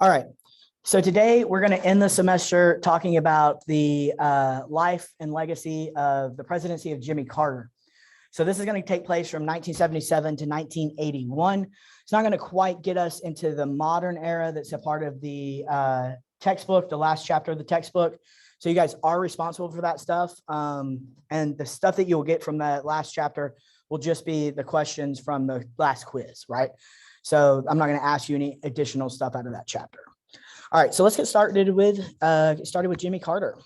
All right. So today we're going to end the semester talking about the life and legacy of the presidency of Jimmy Carter. So this is going to take place from 1977 to 1981. It's not going to quite get us into the modern era that's a part of the textbook, the last chapter of the textbook. So you guys are responsible for that stuff. And the stuff that you'll get from that last chapter will just be the questions from the last quiz, right? So I'm not going to ask you any additional stuff out of that chapter. All right, so let's get started with Jimmy Carter.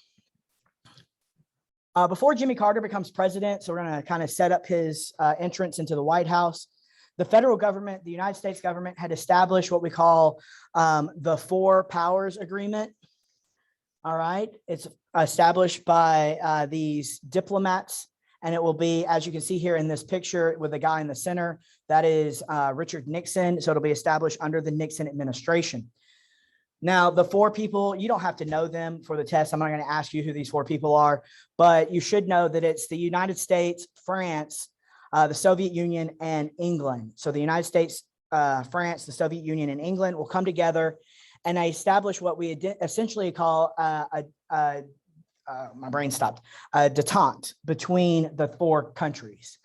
Before Jimmy Carter becomes president, so we're going to kind of set up his entrance into the White House. The federal government, the United States government, had established what we call the Four Powers Agreement. All right, it's established by these diplomats, and it will be, as you can see here in this picture with the guy in the center, that is Richard Nixon. So it'll be established under the Nixon administration. Now, the four people, you don't have to know them for the test. I'm not going to ask you who these four people are, but you should know that it's the United States, France, the Soviet Union, and England. So the United States, France, the Soviet Union, and England will come together and establish what we essentially call my brain stopped, a detente between the four countries.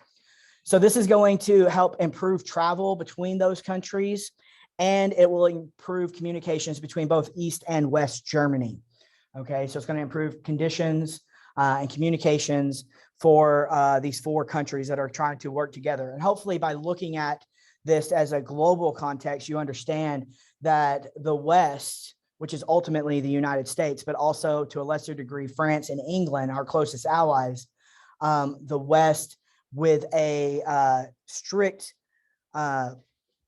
So this is going to help improve travel between those countries, and it will improve communications between both East and West Germany. Okay, so it's going to improve conditions and communications for these four countries that are trying to work together. And hopefully by looking at this as a global context, you understand that the West, which is ultimately the United States, but also to a lesser degree, France and England, our closest allies, the West with a strict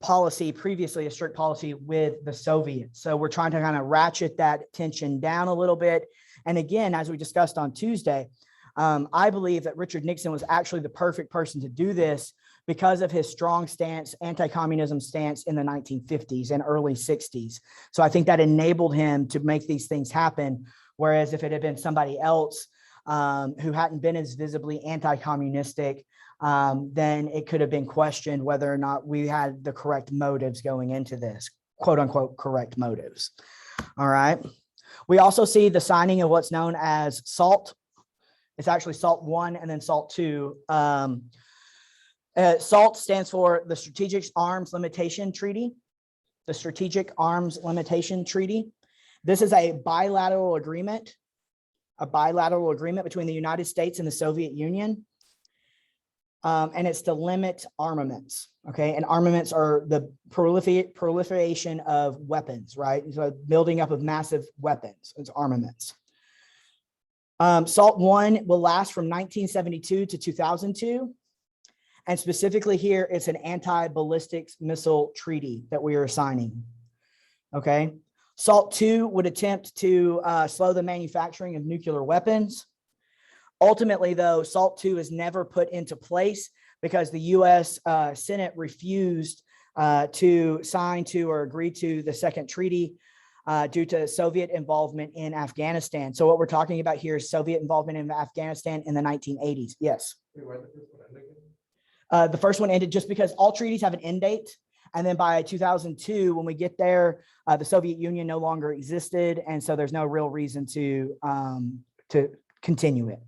policy, previously a strict policy with the Soviets. So we're trying to kind of ratchet that tension down a little bit. And again, as we discussed on Tuesday, I believe that Richard Nixon was actually the perfect person to do this because of his strong stance, anti-communism stance in the 1950s and early 60s. So I think that enabled him to make these things happen. Whereas if it had been somebody else who hadn't been as visibly anti-communistic, then it could have been questioned whether or not we had the correct motives going into this, quote unquote, correct motives. All right. We also see the signing of what's known as SALT. It's actually SALT 1 and then SALT 2. SALT stands for the Strategic Arms Limitation Treaty. The Strategic Arms Limitation Treaty. This is a bilateral agreement between the United States and the Soviet Union. And it's to limit armaments, okay? And armaments are the proliferation of weapons, right? So building up of massive weapons, it's armaments. SALT 1 will last from 1972 to 2002. And specifically here, it's an anti-ballistics missile treaty that we are signing, okay? SALT 2 would attempt to slow the manufacturing of nuclear weapons. Ultimately, though, SALT 2 is never put into place because the U.S. Senate refused to sign to or agree to the second treaty due to Soviet involvement in Afghanistan. So what we're talking about here is Soviet involvement in Afghanistan in the 1980s. Yes. The first one ended just because all treaties have an end date. And then by 2002, when we get there, the Soviet Union no longer existed. And so there's no real reason to continue it.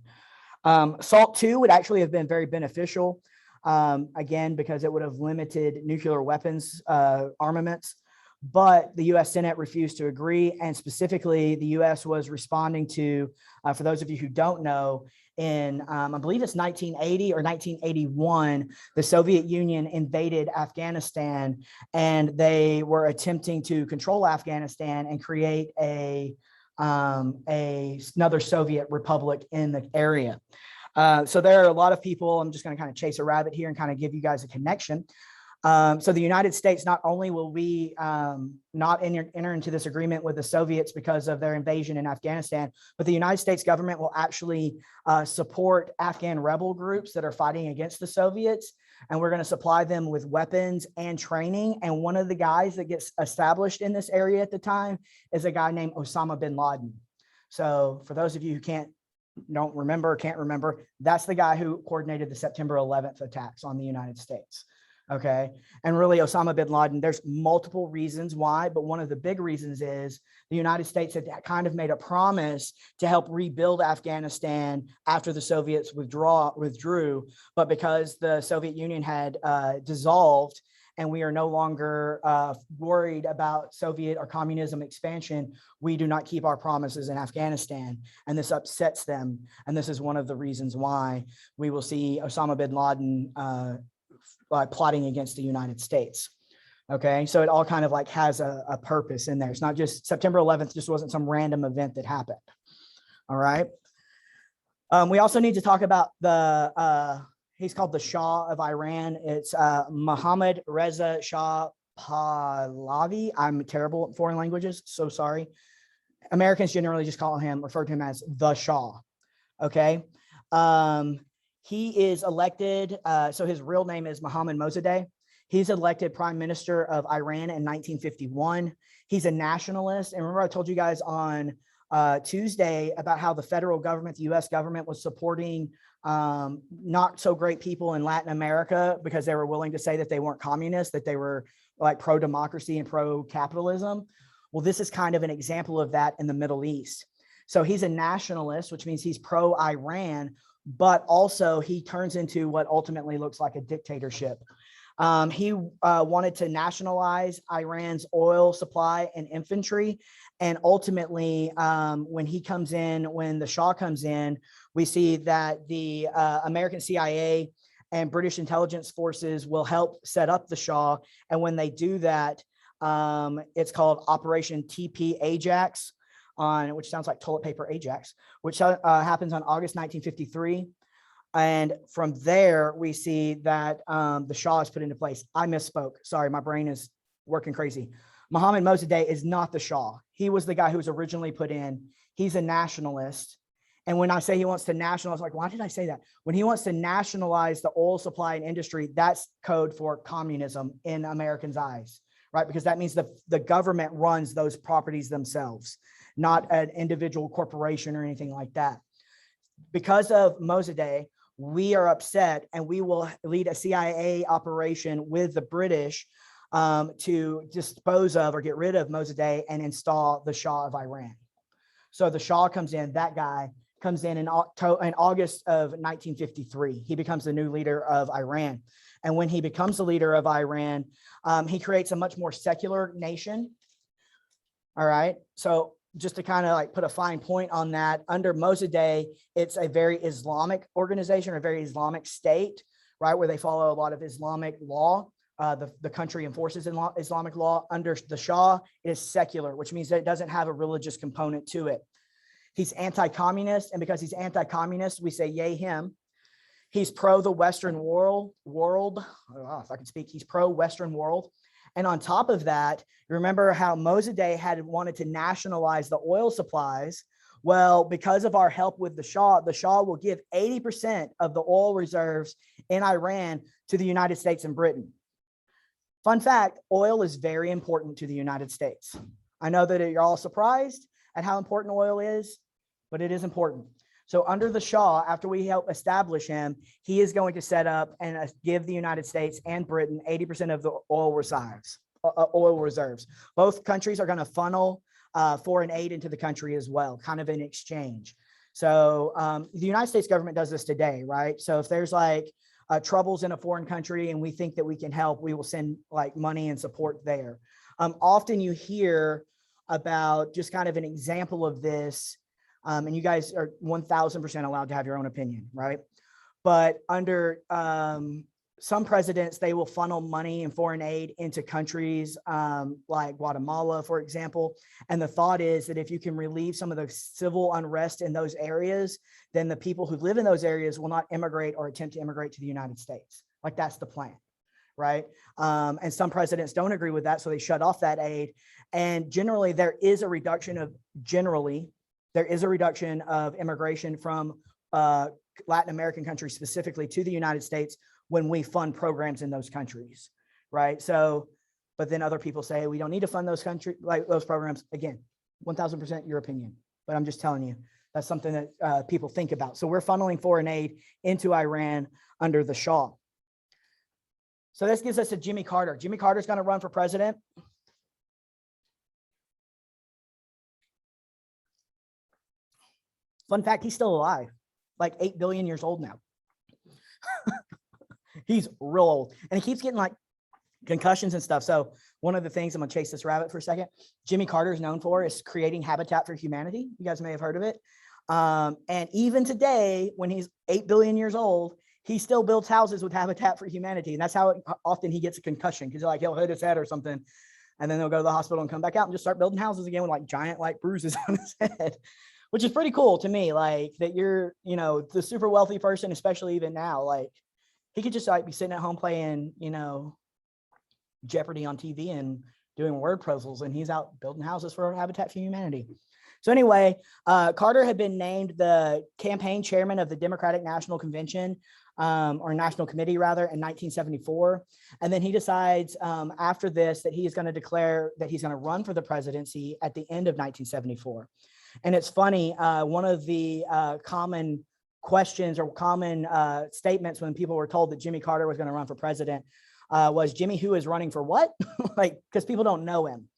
SALT 2 would actually have been very beneficial, again, because it would have limited nuclear weapons armaments. But the U.S. Senate refused to agree. And specifically, the U.S. was responding to, for those of you who don't know, in I believe it's 1980 or 1981, the Soviet Union invaded Afghanistan, and they were attempting to control Afghanistan and create another Soviet republic in the area. So there are a lot of people. I'm just going to kind of chase a rabbit here and kind of give you guys a connection. So the United States, not only will we not enter into this agreement with the Soviets because of their invasion in Afghanistan, but the United States government will actually support Afghan rebel groups that are fighting against the Soviets. And we're going to supply them with weapons and training. And one of the guys that gets established in this area at the time is a guy named Osama bin Laden. So for those of you who can't remember, that's the guy who coordinated the September 11th attacks on the United States. Okay. And really, Osama bin Laden, there's multiple reasons why, but one of the big reasons is the United States had kind of made a promise to help rebuild Afghanistan after the Soviets withdrew. But because the Soviet Union had dissolved and we are no longer worried about Soviet or communism expansion, we do not keep our promises in Afghanistan. And this upsets them. And this is one of the reasons why we will see Osama bin Laden plotting against the United States. Okay, so it all kind of like has a purpose in there. It's not just September 11th, just wasn't some random event that happened. All right. We also need to talk about he's called the Shah of Iran. It's Mohammad Reza Shah Pahlavi. I'm terrible at foreign languages, so sorry. Americans generally just refer to him as the Shah. Okay. He is elected, so his real name is Mohammad Mosaddegh. He's elected prime minister of Iran in 1951. He's a nationalist. And remember I told you guys on Tuesday about how the federal government, the US government, was supporting not so great people in Latin America because they were willing to say that they weren't communists, that they were like pro-democracy and pro-capitalism. Well, this is kind of an example of that in the Middle East. So he's a nationalist, which means he's pro-Iran, but also he turns into what ultimately looks like a dictatorship. He wanted to nationalize Iran's oil supply and infantry. And ultimately, when the Shah comes in, we see that the American CIA and British intelligence forces will help set up the Shah. And when they do that, it's called Operation TP Ajax, which sounds like toilet paper Ajax, which happens on August 1953. And from there, we see that the Shah is put into place. I misspoke. Sorry, my brain is working crazy. Mohammad Mosaddegh is not the Shah. He was the guy who was originally put in. He's a nationalist. And when I say he wants to nationalize, like, why did I say that? When he wants to nationalize the oil supply and industry, that's code for communism in Americans' eyes, right? Because that means the government runs those properties themselves, not an individual corporation or anything like that. Because of Mosaddegh, we are upset and we will lead a CIA operation with the British to dispose of or get rid of Mosaddegh and install the Shah of Iran. So the Shah comes in, that guy comes in August of 1953. He becomes the new leader of Iran. And when he becomes the leader of Iran, he creates a much more secular nation. All right. So just to kind of like put a fine point on that, under Mosaddegh, it's a very Islamic organization or a very Islamic state, right, where they follow a lot of Islamic law. The country enforces Islamic law. Under the Shah, it is secular, which means that it doesn't have a religious component to it. He's anti-communist, and because he's anti-communist, we say yay him. He's pro the Western world. If I can speak, he's pro Western world. And on top of that, remember how Mosaddegh had wanted to nationalize the oil supplies. Well, because of our help with the Shah will give 80% of the oil reserves in Iran to the United States and Britain. Fun fact, oil is very important to the United States. I know that you're all surprised at how important oil is, but it is important. So under the Shah, after we help establish him, he is going to set up and give the United States and Britain 80% of the oil reserves. Both countries are going to funnel foreign aid into the country as well, kind of in exchange. So the United States government does this today, right? So if there's like troubles in a foreign country and we think that we can help, we will send like money and support there. Often you hear about just kind of an example of this. And you guys are 1000% allowed to have your own opinion, right? But under some presidents, they will funnel money and foreign aid into countries like Guatemala, for example. And the thought is that if you can relieve some of the civil unrest in those areas, then the people who live in those areas will not immigrate or attempt to immigrate to the United States. Like that's the plan, right? And some presidents don't agree with that, so they shut off that aid. And generally, there is a reduction of immigration from Latin American countries specifically to the United States when we fund programs in those countries, right? So, but then other people say we don't need to fund those programs. Again, 1000% your opinion, but I'm just telling you that's something that people think about. So we're funneling foreign aid into Iran under the Shah. So this gives us a Jimmy Carter. Jimmy Carter's going to run for president. Fun fact, he's still alive, like 8 billion years old now. He's real old, and he keeps getting like concussions and stuff. So one of the things, I'm gonna chase this rabbit for a second, Jimmy Carter is known for is creating Habitat for Humanity. You guys may have heard of it. And even today, when he's 8 billion years old, he still builds houses with Habitat for Humanity. And that's how often he gets a concussion, because like he'll hit his head or something, and then they'll go to the hospital and come back out and just start building houses again with like giant like bruises on his head, which is pretty cool to me. Like that you're, you know, the super wealthy person, especially even now, like he could just like be sitting at home playing, you know, Jeopardy on TV and doing word puzzles, and he's out building houses for Habitat for Humanity. So anyway, Carter had been named the campaign chairman of the Democratic National Convention, or National Committee rather, in 1974. And then he decides after this that he is going to declare that he's going to run for the presidency at the end of 1974. And it's funny, one of the common questions or common statements when people were told that Jimmy Carter was going to run for president was, Jimmy, who is running for what? Like, because people don't know him.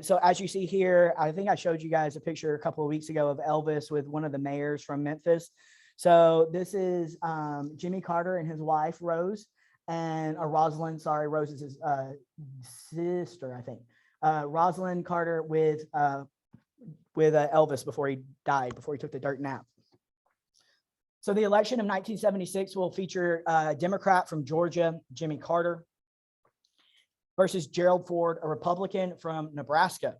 So as you see here, I think I showed you guys a picture a couple of weeks ago of Elvis with one of the mayors from Memphis. So this is Jimmy Carter and his wife, Rose, and Rosalind, sorry, Rose is his sister, I think. Rosalind Carter with Elvis before he died, before he took the dirt nap. So the election of 1976 will feature a Democrat from Georgia, Jimmy Carter, versus Gerald Ford, a Republican from Nebraska.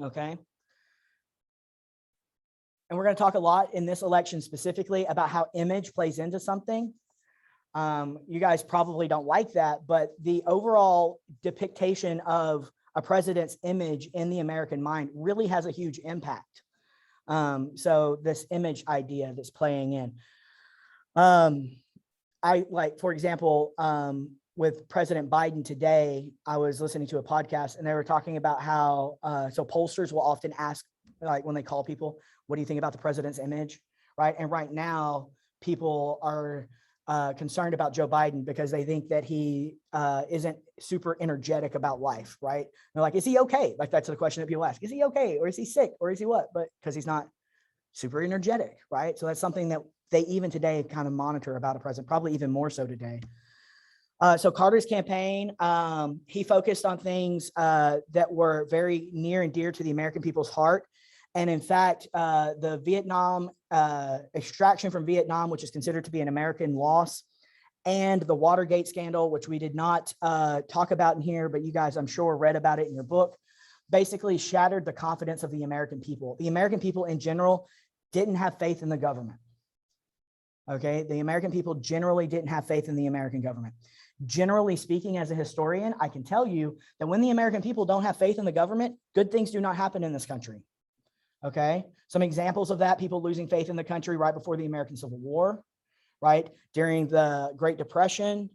Okay. And we're going to talk a lot in this election specifically about how image plays into something. You guys probably don't like that, but the overall depiction of a president's image in the American mind really has a huge impact. So this image idea that's playing in, I like, for example, with President Biden today, I was listening to a podcast and they were talking about how, so pollsters will often ask, like when they call people, what do you think about the president's image, right? And right now, people are concerned about Joe Biden because they think that he isn't super energetic about life, right? They're like, is he okay? Like that's the question that people ask. Is he okay? Or is he sick? Or is he what? But because he's not super energetic, right? So that's something that they even today kind of monitor about a president, probably even more so today. So Carter's campaign, he focused on things that were very near and dear to the American people's heart. And in fact, the Vietnam extraction from Vietnam, which is considered to be an American loss, and the Watergate scandal, which we did not talk about in here, but you guys, I'm sure, read about it in your book, basically shattered the confidence of the American people. The American people in general didn't have faith in the government. Okay, the American people generally didn't have faith in the American government. Generally speaking, as a historian, I can tell you that when the American people don't have faith in the government, good things do not happen in this country. Okay, some examples of that: people losing faith in the country right before the American Civil War, right? During the Great Depression,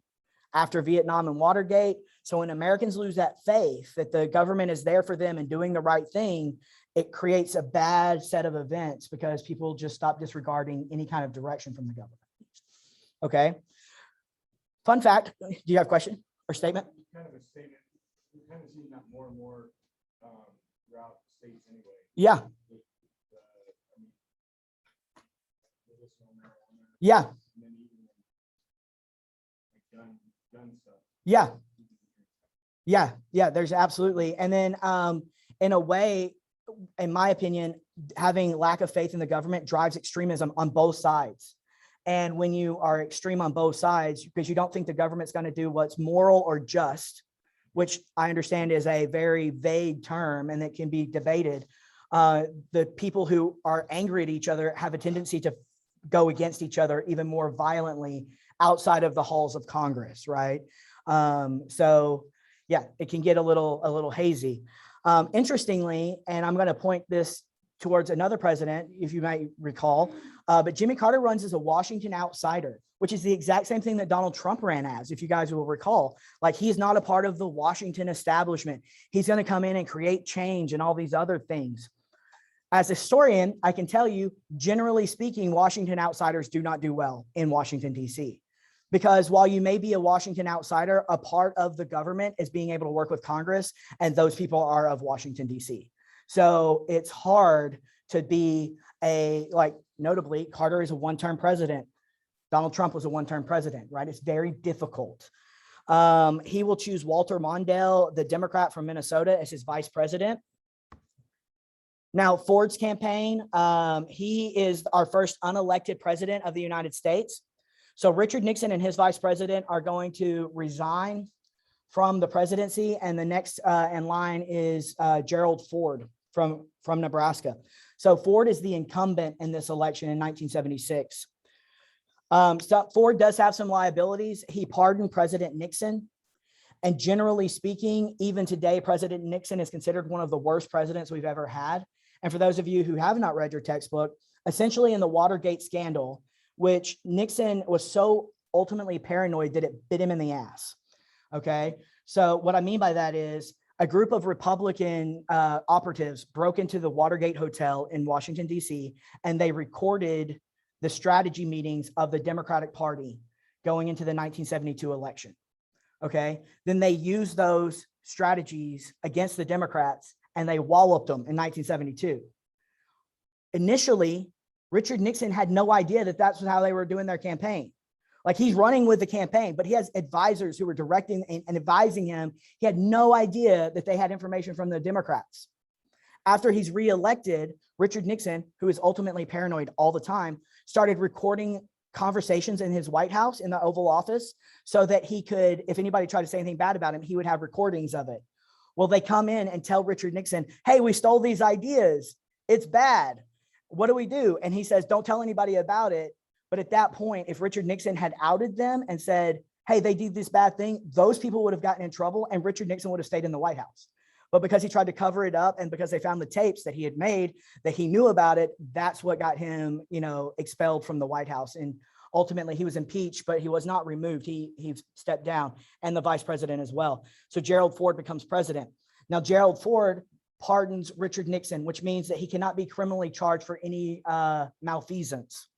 after Vietnam and Watergate. So when Americans lose that faith that the government is there for them and doing the right thing, it creates a bad set of events because people just stop disregarding any kind of direction from the government. Okay. Fun fact, do you have a question or statement? Kind of a statement. We kind of see that more and more throughout the states anyway. Yeah. Yeah. And then even like gun stuff. Yeah. Yeah. Yeah. There's absolutely. And then in a way, in my opinion, having lack of faith in the government drives extremism on both sides. And when you are extreme on both sides, because you don't think the government's going to do what's moral or just, which I understand is a very vague term and that can be debated, the people who are angry at each other have a tendency to go against each other even more violently outside of the halls of Congress, right? So yeah, it can get a little hazy. Interestingly, and I'm going to point this towards another president, if you might recall, but Jimmy Carter runs as a Washington outsider, which is the exact same thing that Donald Trump ran as, if you guys will recall. Like, he's not a part of the Washington establishment. He's going to come in and create change and all these other things. As a historian, I can tell you, generally speaking, Washington outsiders do not do well in Washington, D.C., Because while you may be a Washington outsider, a part of the government is being able to work with Congress, and those people are of Washington, D.C. So it's hard to be notably, Carter is a one-term president. Donald Trump was a one-term president, right? It's very difficult. He will choose Walter Mondale, the Democrat from Minnesota, as his vice president. Now, Ford's campaign, he is our first unelected president of the United States. So Richard Nixon and his vice president are going to resign from the presidency, and the next in line is Gerald Ford from Nebraska. So Ford is the incumbent in this election in 1976. So Ford does have some liabilities. He pardoned President Nixon. And generally speaking, even today, President Nixon is considered one of the worst presidents we've ever had. And for those of you who have not read your textbook, essentially in the Watergate scandal, which Nixon was so ultimately paranoid that it bit him in the ass. Okay. So what I mean by that is a group of Republican operatives broke into the Watergate Hotel in Washington, D.C., and they recorded the strategy meetings of the Democratic Party going into the 1972 election. Okay. Then they used those strategies against the Democrats, and they walloped them in 1972. Initially, Richard Nixon had no idea that that's how they were doing their campaign. Like, he's running with the campaign, but he has advisors who were directing and advising him. He had no idea that they had information from the Democrats. After he's reelected, Richard Nixon, who is ultimately paranoid all the time, started recording conversations in his White House in the Oval Office so that he could, if anybody tried to say anything bad about him, he would have recordings of it. Well, they come in and tell Richard Nixon, hey, we stole these ideas. It's bad. What do we do? And he says, don't tell anybody about it. But at that point, if Richard Nixon had outed them and said, hey, they did this bad thing, those people would have gotten in trouble and Richard Nixon would have stayed in the White House. But because he tried to cover it up and because they found the tapes that he had made, that he knew about it, that's what got him, expelled from the White House. And ultimately he was impeached, but he was not removed. He stepped down, and the vice president as well. So Gerald Ford becomes president. Now, Gerald Ford pardons Richard Nixon, which means that he cannot be criminally charged for any malfeasance.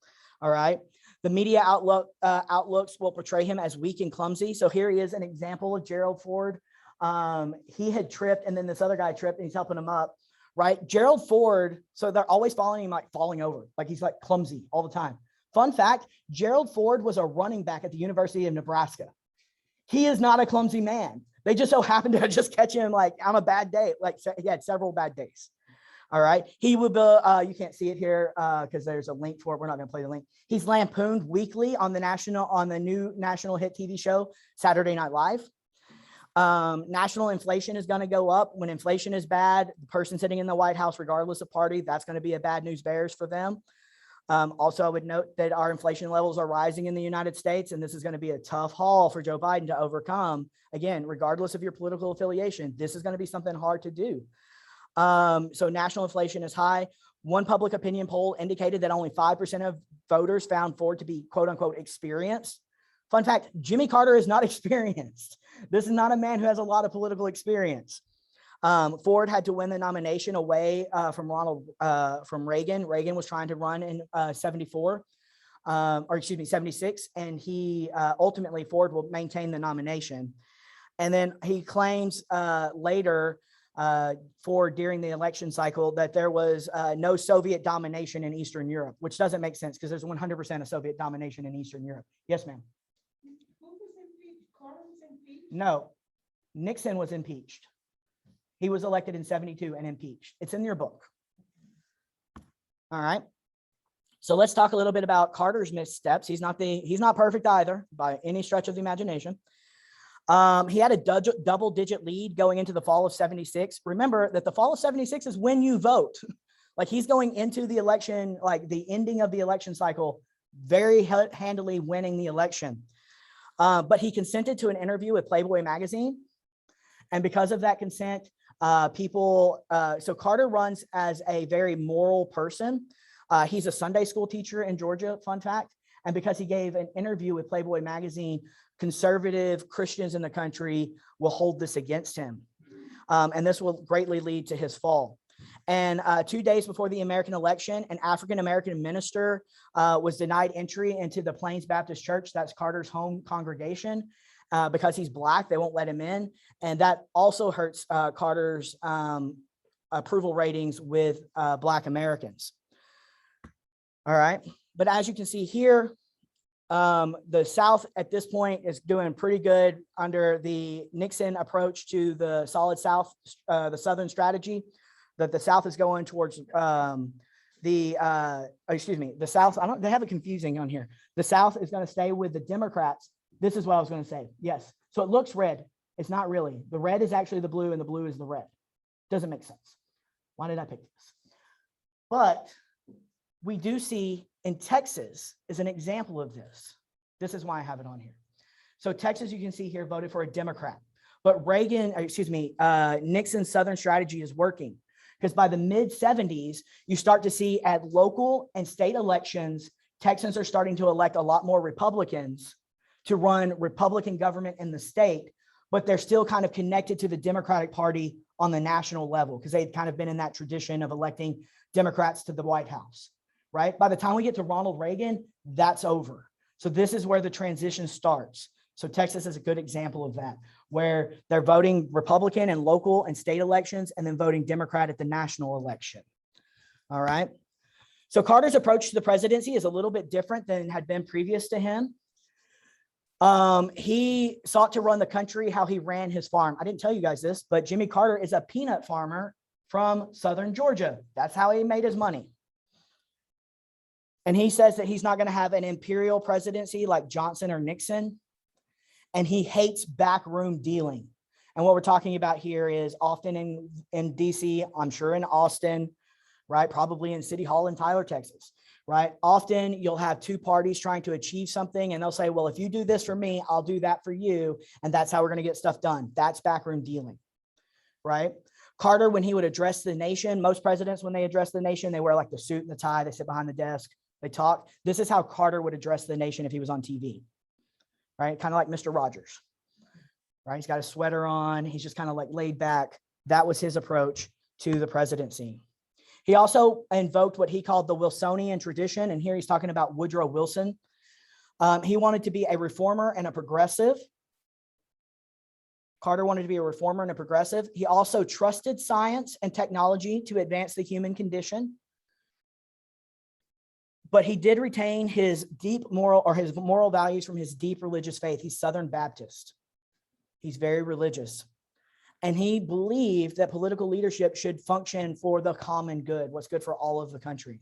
All right. The media outlooks will portray him as weak and clumsy. So here he is, an example of Gerald Ford. He had tripped, and then this other guy tripped, and he's helping him up. Right. Gerald Ford. So they're always following him, like falling over, like he's like clumsy all the time. Fun fact, Gerald Ford was a running back at the University of Nebraska. He is not a clumsy man. They just so happened to just catch him like on a bad day. Like, he had several bad days. All right. He would be, you can't see it here because there's a link for it. We're not going to play the link. He's lampooned weekly on the new national hit TV show, Saturday Night Live. National inflation is going to go up. When inflation is bad, the person sitting in the White House, regardless of party, that's going to be a bad news bears for them. Also, I would note that our inflation levels are rising in the United States, and this is going to be a tough haul for Joe Biden to overcome. Again, regardless of your political affiliation, this is going to be something hard to do. So national inflation is high. One public opinion poll indicated that only 5% of voters found Ford to be quote unquote experienced. Fun fact, Jimmy Carter is not experienced. This is not a man who has a lot of political experience. Ford had to win the nomination away from Reagan. Reagan was trying to run in 76, and he ultimately, Ford will maintain the nomination. And then he claims later, during the election cycle, that there was no Soviet domination in Eastern Europe, which doesn't make sense because there's 100% of Soviet domination in Eastern Europe. Yes, ma'am. Who was impeached? Carter was impeached? No, Nixon was impeached. He was elected in 72 and impeached. It's in your book. All right. So let's talk a little bit about Carter's missteps. He's not perfect either by any stretch of the imagination. He had a double-digit lead going into the fall of 76. Remember that the fall of 76 is when you vote. Like, he's going into the election, like the ending of the election cycle, very handily winning the election. But he consented to an interview with Playboy magazine. And because of that consent, so Carter runs as a very moral person. He's a Sunday school teacher in Georgia, fun fact. And because he gave an interview with Playboy magazine, conservative Christians in the country will hold this against him. And this will greatly lead to his fall. And 2 days before the American election, an African-American minister was denied entry into the Plains Baptist Church. That's Carter's home congregation. Because he's Black, they won't let him in. And that also hurts Carter's approval ratings with Black Americans. All right. But as you can see here, the South at this point is doing pretty good under the Nixon approach to the solid South, the Southern strategy, that the South is going towards the South. They have it confusing on here. The South is going to stay with the Democrats. This is what I was going to say. Yes. So it looks red. It's not really. The red is actually the blue and the blue is the red. Doesn't make sense. Why did I pick this? But we do see in Texas is an example of this. This is why I have it on here. So Texas, you can see here, voted for a Democrat. But Nixon's Southern strategy is working, because by the mid-70s, you start to see at local and state elections, Texans are starting to elect a lot more Republicans to run Republican government in the state, but they're still kind of connected to the Democratic Party on the national level, because they've kind of been in that tradition of electing Democrats to the White House, right? By the time we get to Ronald Reagan, that's over. So this is where the transition starts. So Texas is a good example of that, where they're voting Republican in local and state elections and then voting Democrat at the national election. All right. So Carter's approach to the presidency is a little bit different than had been previous to him. He sought to run the country how he ran his farm. I didn't tell you guys this, but Jimmy Carter is a peanut farmer from Southern Georgia. That's how he made his money. And he says that he's not going to have an imperial presidency like Johnson or Nixon. And he hates backroom dealing. And what we're talking about here is often in DC, I'm sure in Austin, right? Probably in City Hall in Tyler, Texas, right? Often you'll have two parties trying to achieve something and they'll say, well, if you do this for me, I'll do that for you. And that's how we're going to get stuff done. That's backroom dealing, right? Carter, when he would address the nation, most presidents, when they address the nation, they wear like the suit and the tie, they sit behind the desk, they talk. This is how Carter would address the nation if he was on TV, right? Kind of like Mr. Rogers, right? He's got a sweater on. He's just kind of like laid back. That was his approach to the presidency. He also invoked what he called the Wilsonian tradition. And here he's talking about Woodrow Wilson. He wanted to be a reformer and a progressive. Carter wanted to be a reformer and a progressive. He also trusted science and technology to advance the human condition. But he did retain his deep moral or his moral values from his deep religious faith. He's Southern Baptist. He's very religious. And he believed that political leadership should function for the common good, what's good for all of the country.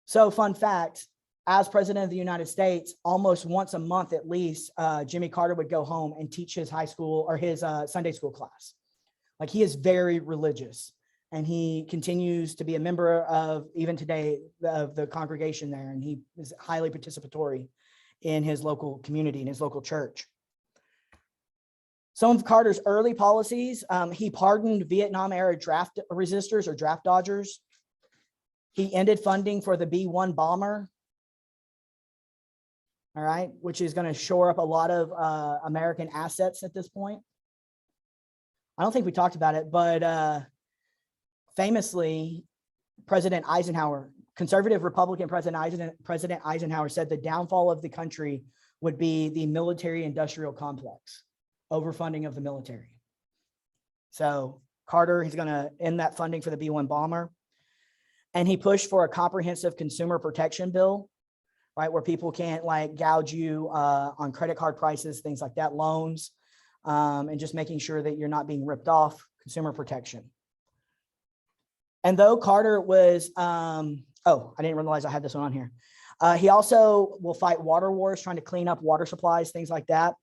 So fun fact, as president of the United States, almost once a month at least, Jimmy Carter would go home and teach his high school or his Sunday school class. Like, he is very religious. And he continues to be a member of, even today, of the congregation there. And he is highly participatory in his local community, in his local church. Some of Carter's early policies, he pardoned Vietnam-era draft resistors or draft dodgers. He ended funding for the B-1 bomber, all right, which is going to shore up a lot of American assets at this point. I don't think we talked about it, but famously, President Eisenhower, conservative Republican President Eisenhower said the downfall of the country would be the military-industrial complex, overfunding of the military. So Carter, he's going to end that funding for the B-1 bomber. And he pushed for a comprehensive consumer protection bill, right, where people can't like gouge you on credit card prices, things like that, loans, and just making sure that you're not being ripped off, consumer protection. And though Carter was, I didn't realize I had this one on here. He also will fight water wars, trying to clean up water supplies, things like that.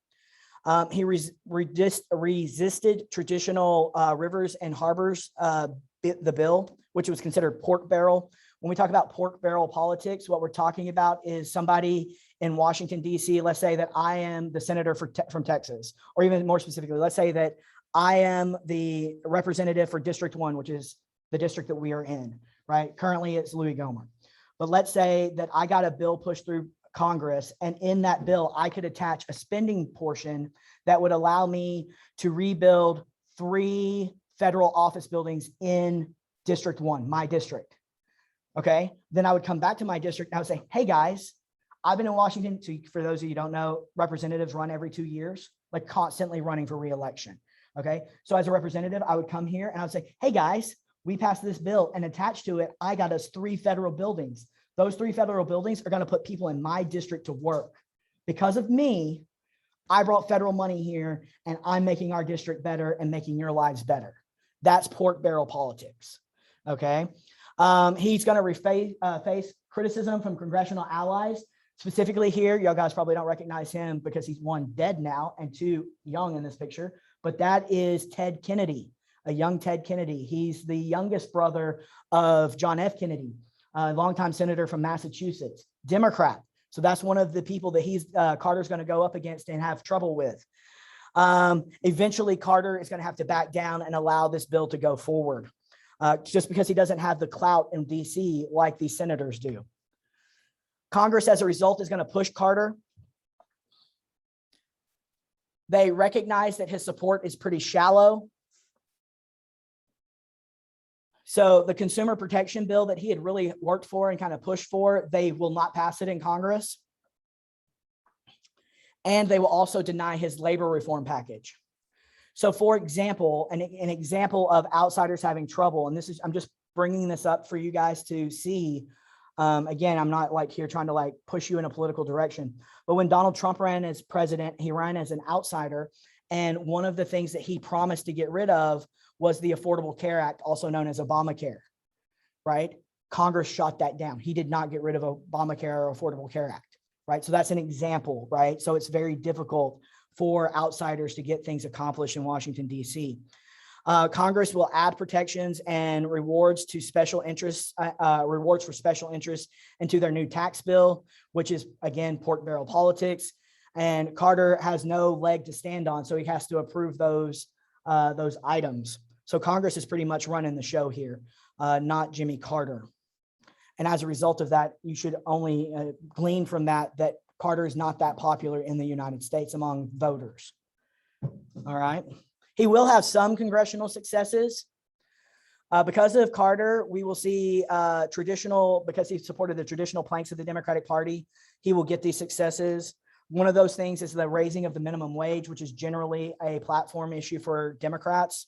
He resisted traditional rivers and harbors, the bill, which was considered pork barrel. When we talk about pork barrel politics, what we're talking about is somebody in Washington, D.C., let's say that I am the senator from Texas, or even more specifically, let's say that I am the representative for District 1, which is the district that we are in, right? Currently, it's Louis Gohmert. But let's say that I got a bill pushed through Congress, and in that bill, I could attach a spending portion that would allow me to rebuild 3 federal office buildings in District 1, my district. Okay. Then I would come back to my district and I would say, hey guys, I've been in Washington. So for those of you who don't know, representatives run every 2 years, like constantly running for reelection. Okay. So as a representative, I would come here and I would say, hey guys, we passed this bill, and attached to it, I got us 3 federal buildings. Those 3 federal buildings are going to put people in my district to work. Because of me, I brought federal money here and I'm making our district better and making your lives better. That's pork barrel politics. Okay. He's going to face criticism from congressional allies. Specifically here, y'all guys probably don't recognize him because he's 1, dead now, and 2, young in this picture, but that is Ted Kennedy, a young Ted Kennedy. He's the youngest brother of John F. Kennedy, a longtime senator from Massachusetts, Democrat. So that's one of the people that Carter's going to go up against and have trouble with. Eventually, Carter is going to have to back down and allow this bill to go forward, just because he doesn't have the clout in DC like these senators do. Congress, as a result, is going to push Carter. They recognize that his support is pretty shallow. So the consumer protection bill that he had really worked for and kind of pushed for, they will not pass it in Congress. And they will also deny his labor reform package. So for example, an example of outsiders having trouble, and I'm just bringing this up for you guys to see. Again, I'm not like here trying to like push you in a political direction, but when Donald Trump ran as president, he ran as an outsider. And one of the things that he promised to get rid of was the Affordable Care Act, also known as Obamacare, right? Congress shot that down. He did not get rid of Obamacare or Affordable Care Act, right? So that's an example, right? So it's very difficult for outsiders to get things accomplished in Washington, D.C. Congress will add protections and rewards to special interests, rewards for special interests into their new tax bill, which is, again, pork barrel politics. And Carter has no leg to stand on, so he has to approve those items. So Congress is pretty much running the show here, not Jimmy Carter. And as a result of that, you should only glean from that Carter is not that popular in the United States among voters. All right. He will have some congressional successes. Because of Carter, we will see because he supported the traditional planks of the Democratic Party, he will get these successes. One of those things is the raising of the minimum wage, which is generally a platform issue for Democrats.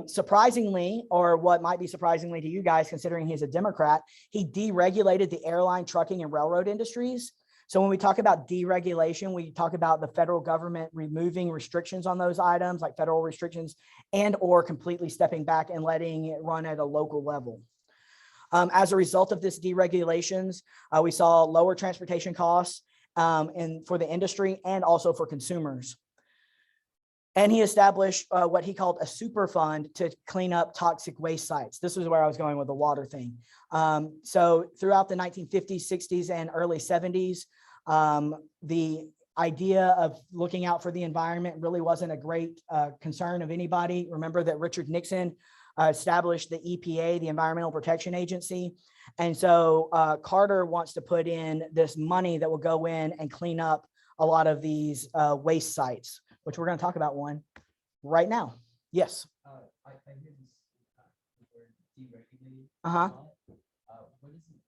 Surprisingly, or what might be surprisingly to you guys, considering he's a Democrat, he deregulated the airline, trucking, and railroad industries. So when we talk about deregulation, we talk about the federal government removing restrictions on those items, like federal restrictions, and or completely stepping back and letting it run at a local level. As a result of this deregulations, we saw lower transportation costs for the industry and also for consumers. And he established what he called a super fund to clean up toxic waste sites. This is where I was going with the water thing. So throughout the 1950s, 60s, and early 70s, the idea of looking out for the environment really wasn't a great concern of anybody. Remember that Richard Nixon established the EPA, the Environmental Protection Agency. And so Carter wants to put in this money that will go in and clean up a lot of these waste sites, which we're going to talk about one right now. Yes. I hear this word deregulated. Uh-huh. What is it?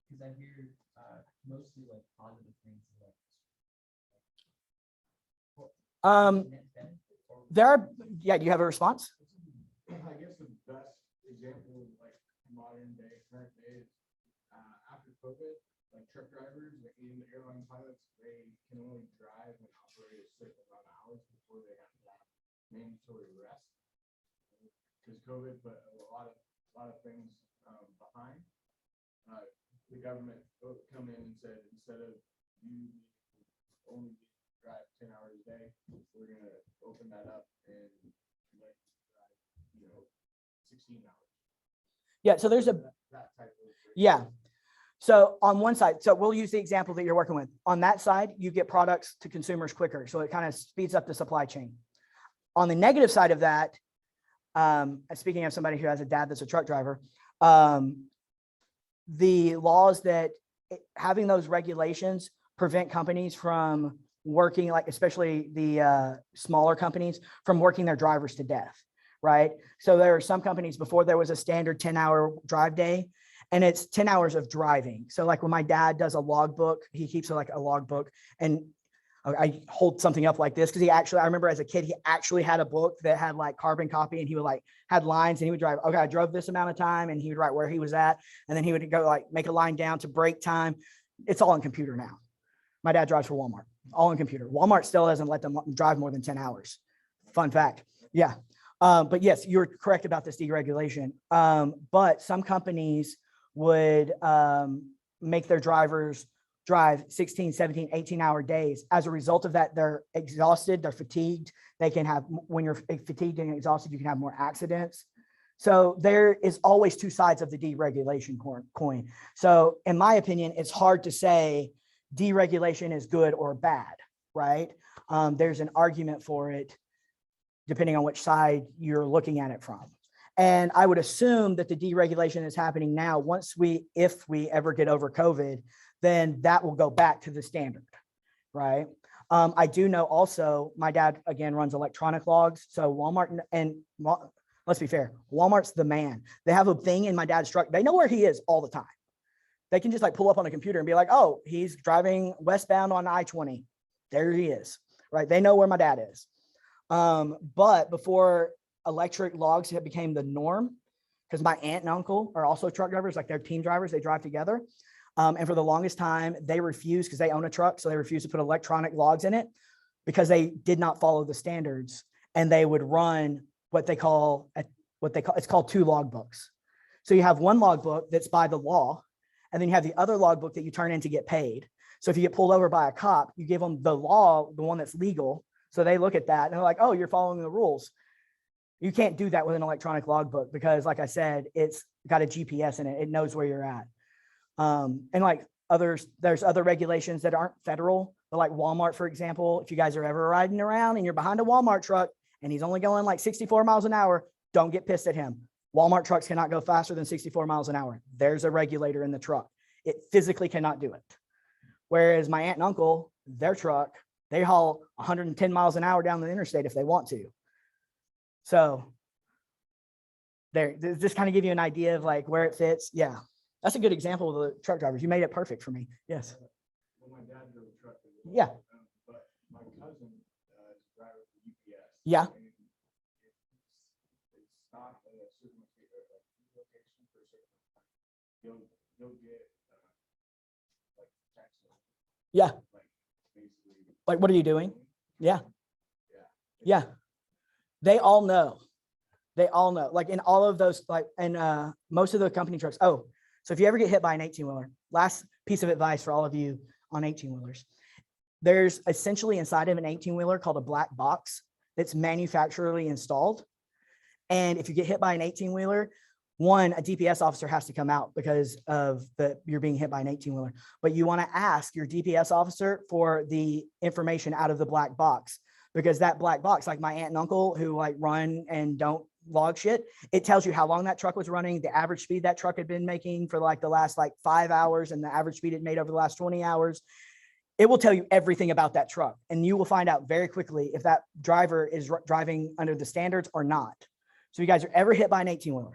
Because I hear mostly like positive things. There are, yeah, do you have a response? I guess the best example of like modern day, current day is after COVID, like truck drivers and airline pilots, they can only drive and operate a certain amount of hours before they have to have mandatory rest. Because COVID put a lot of things behind. The government come in and said, instead of you only drive 10 hours a day, we're going to open that up and let you drive, 16 hours. Yeah, so there's that type of yeah. So on one side, so we'll use the example that you're working with. On that side, you get products to consumers quicker. So it kind of speeds up the supply chain. On the negative side of that, speaking of somebody who has a dad that's a truck driver, the laws that having those regulations prevent companies from working, like especially the smaller companies, from working their drivers to death, right? So there are some companies before there was a standard 10-hour drive day, and it's 10 hours of driving. So like when my dad does a logbook, he keeps like a logbook, and I hold something up like this because I remember as a kid, he actually had a book that had like carbon copy, and he would like had lines, and he would drive, okay, I drove this amount of time, and he would write where he was at. And then he would go like make a line down to break time. It's all in computer now. My dad drives for Walmart, all in computer. Walmart still doesn't let them drive more than 10 hours. Fun fact. Yeah. But yes, you're correct about this deregulation. But some companies would make their drivers drive 16, 17, 18-hour days. As a result of that, they're exhausted, they're fatigued. They can have, when you're fatigued and exhausted, you can have more accidents. So there is always two sides of the deregulation coin. So in my opinion, it's hard to say deregulation is good or bad, right? There's an argument for it depending on which side you're looking at it from. And I would assume that the deregulation is happening now. If we ever get over COVID, then that will go back to the standard, right? I do know also, my dad, again, runs electronic logs. So Walmart, and let's be fair, Walmart's the man. They have a thing in my dad's truck. They know where he is all the time. They can just like pull up on a computer and be like, oh, he's driving westbound on I-20. There he is, right? They know where my dad is. But before electric logs had became the norm, because my aunt and uncle are also truck drivers, like they're team drivers, they drive together. And for the longest time, they refused, because they own a truck, so they refused to put electronic logs in it because they did not follow the standards, and they would run it's called two logbooks. So you have one logbook that's by the law, and then you have the other logbook that you turn in to get paid. So if you get pulled over by a cop, you give them the law, the one that's legal. So they look at that and they're like, oh, you're following the rules. You can't do that with an electronic logbook because, like I said, it's got a GPS in it. It knows where you're at. And like there's other regulations that aren't federal, but like Walmart, for example, if you guys are ever riding around and you're behind a Walmart truck and he's only going like 64 miles an hour, don't get pissed at him. Walmart trucks cannot go faster than 64 miles an hour. There's a regulator in the truck. It physically cannot do it. Whereas my aunt and uncle, their truck, they haul 110 miles an hour down the interstate if they want to. So there, just kind of give you an idea of like where it fits. Yeah. That's a good example of the truck drivers. You made it perfect for me. Yes. Well, my dad drove a truck. Yeah. But my cousin is a driver for UPS. Yeah. And it's not a certain location for a certain time. You'll get like text. Yeah. Like basically. Like, what are you doing? Yeah. Yeah. Yeah. They all know. They all know. Like in all of those, like, and most of the company trucks. Oh, so if you ever get hit by an 18-wheeler, last piece of advice for all of you on 18-wheelers, there's essentially inside of an 18-wheeler called a black box that's manufacturally installed. And if you get hit by an 18-wheeler, one, a DPS officer has to come out because of you're being hit by an 18-wheeler. But you want to ask your DPS officer for the information out of the black box, because that black box, like my aunt and uncle who like run and don't log shit, it tells you how long that truck was running, the average speed that truck had been making for like the last like 5 hours, and the average speed it made over the last 20 hours. It will tell you everything about that truck, and you will find out very quickly if that driver is driving under the standards or not. So you guys are ever hit by an 18-wheeler,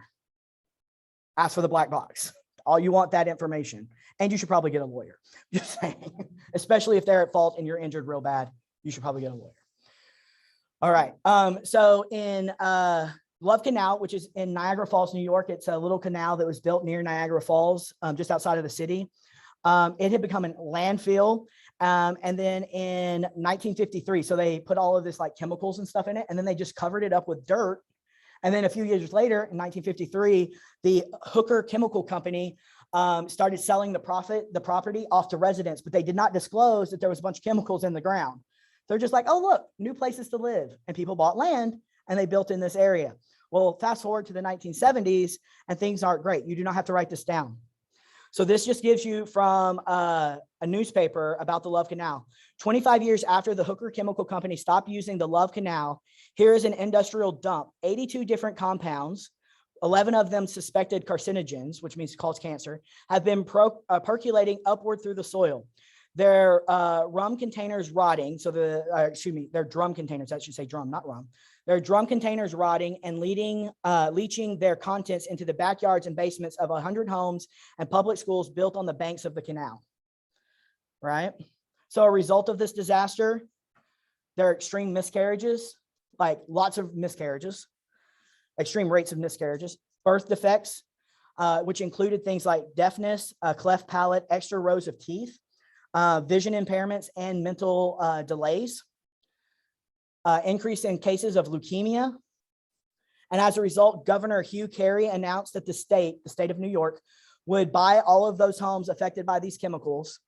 ask for the black box. All you want that information, and you should probably get a lawyer. Just saying, especially if they're at fault and you're injured real bad, you should probably get a lawyer. All right. So in Love Canal, which is in Niagara Falls, New York, it's a little canal that was built near Niagara Falls, just outside of the city. It had become a landfill. And then in 1953, so they put all of this like chemicals and stuff in it, and then they just covered it up with dirt. And then a few years later, in 1953, the Hooker Chemical Company started selling the property off to residents, but they did not disclose that there was a bunch of chemicals in the ground. They're just like, oh, look, new places to live. And people bought land and they built in this area. Well, fast forward to the 1970s and things aren't great. You do not have to write this down. So this just gives you from a newspaper about the Love Canal. 25 years after the Hooker Chemical Company stopped using the Love Canal, here is an industrial dump, 82 different compounds, 11 of them suspected carcinogens, which means cause cancer, have been percolating upward through the soil. Their rum containers rotting. So they're drum containers. I should say drum, not rum. There are drum containers rotting and leaching their contents into the backyards and basements of 100 homes and public schools built on the banks of the canal, right? So a result of this disaster, there are extreme miscarriages, like lots of miscarriages, extreme rates of miscarriages, birth defects, which included things like deafness, cleft palate, extra rows of teeth, vision impairments, and mental delays, increase in cases of leukemia. And as a result, Governor Hugh Carey announced that the state of New York, would buy all of those homes affected by these chemicals.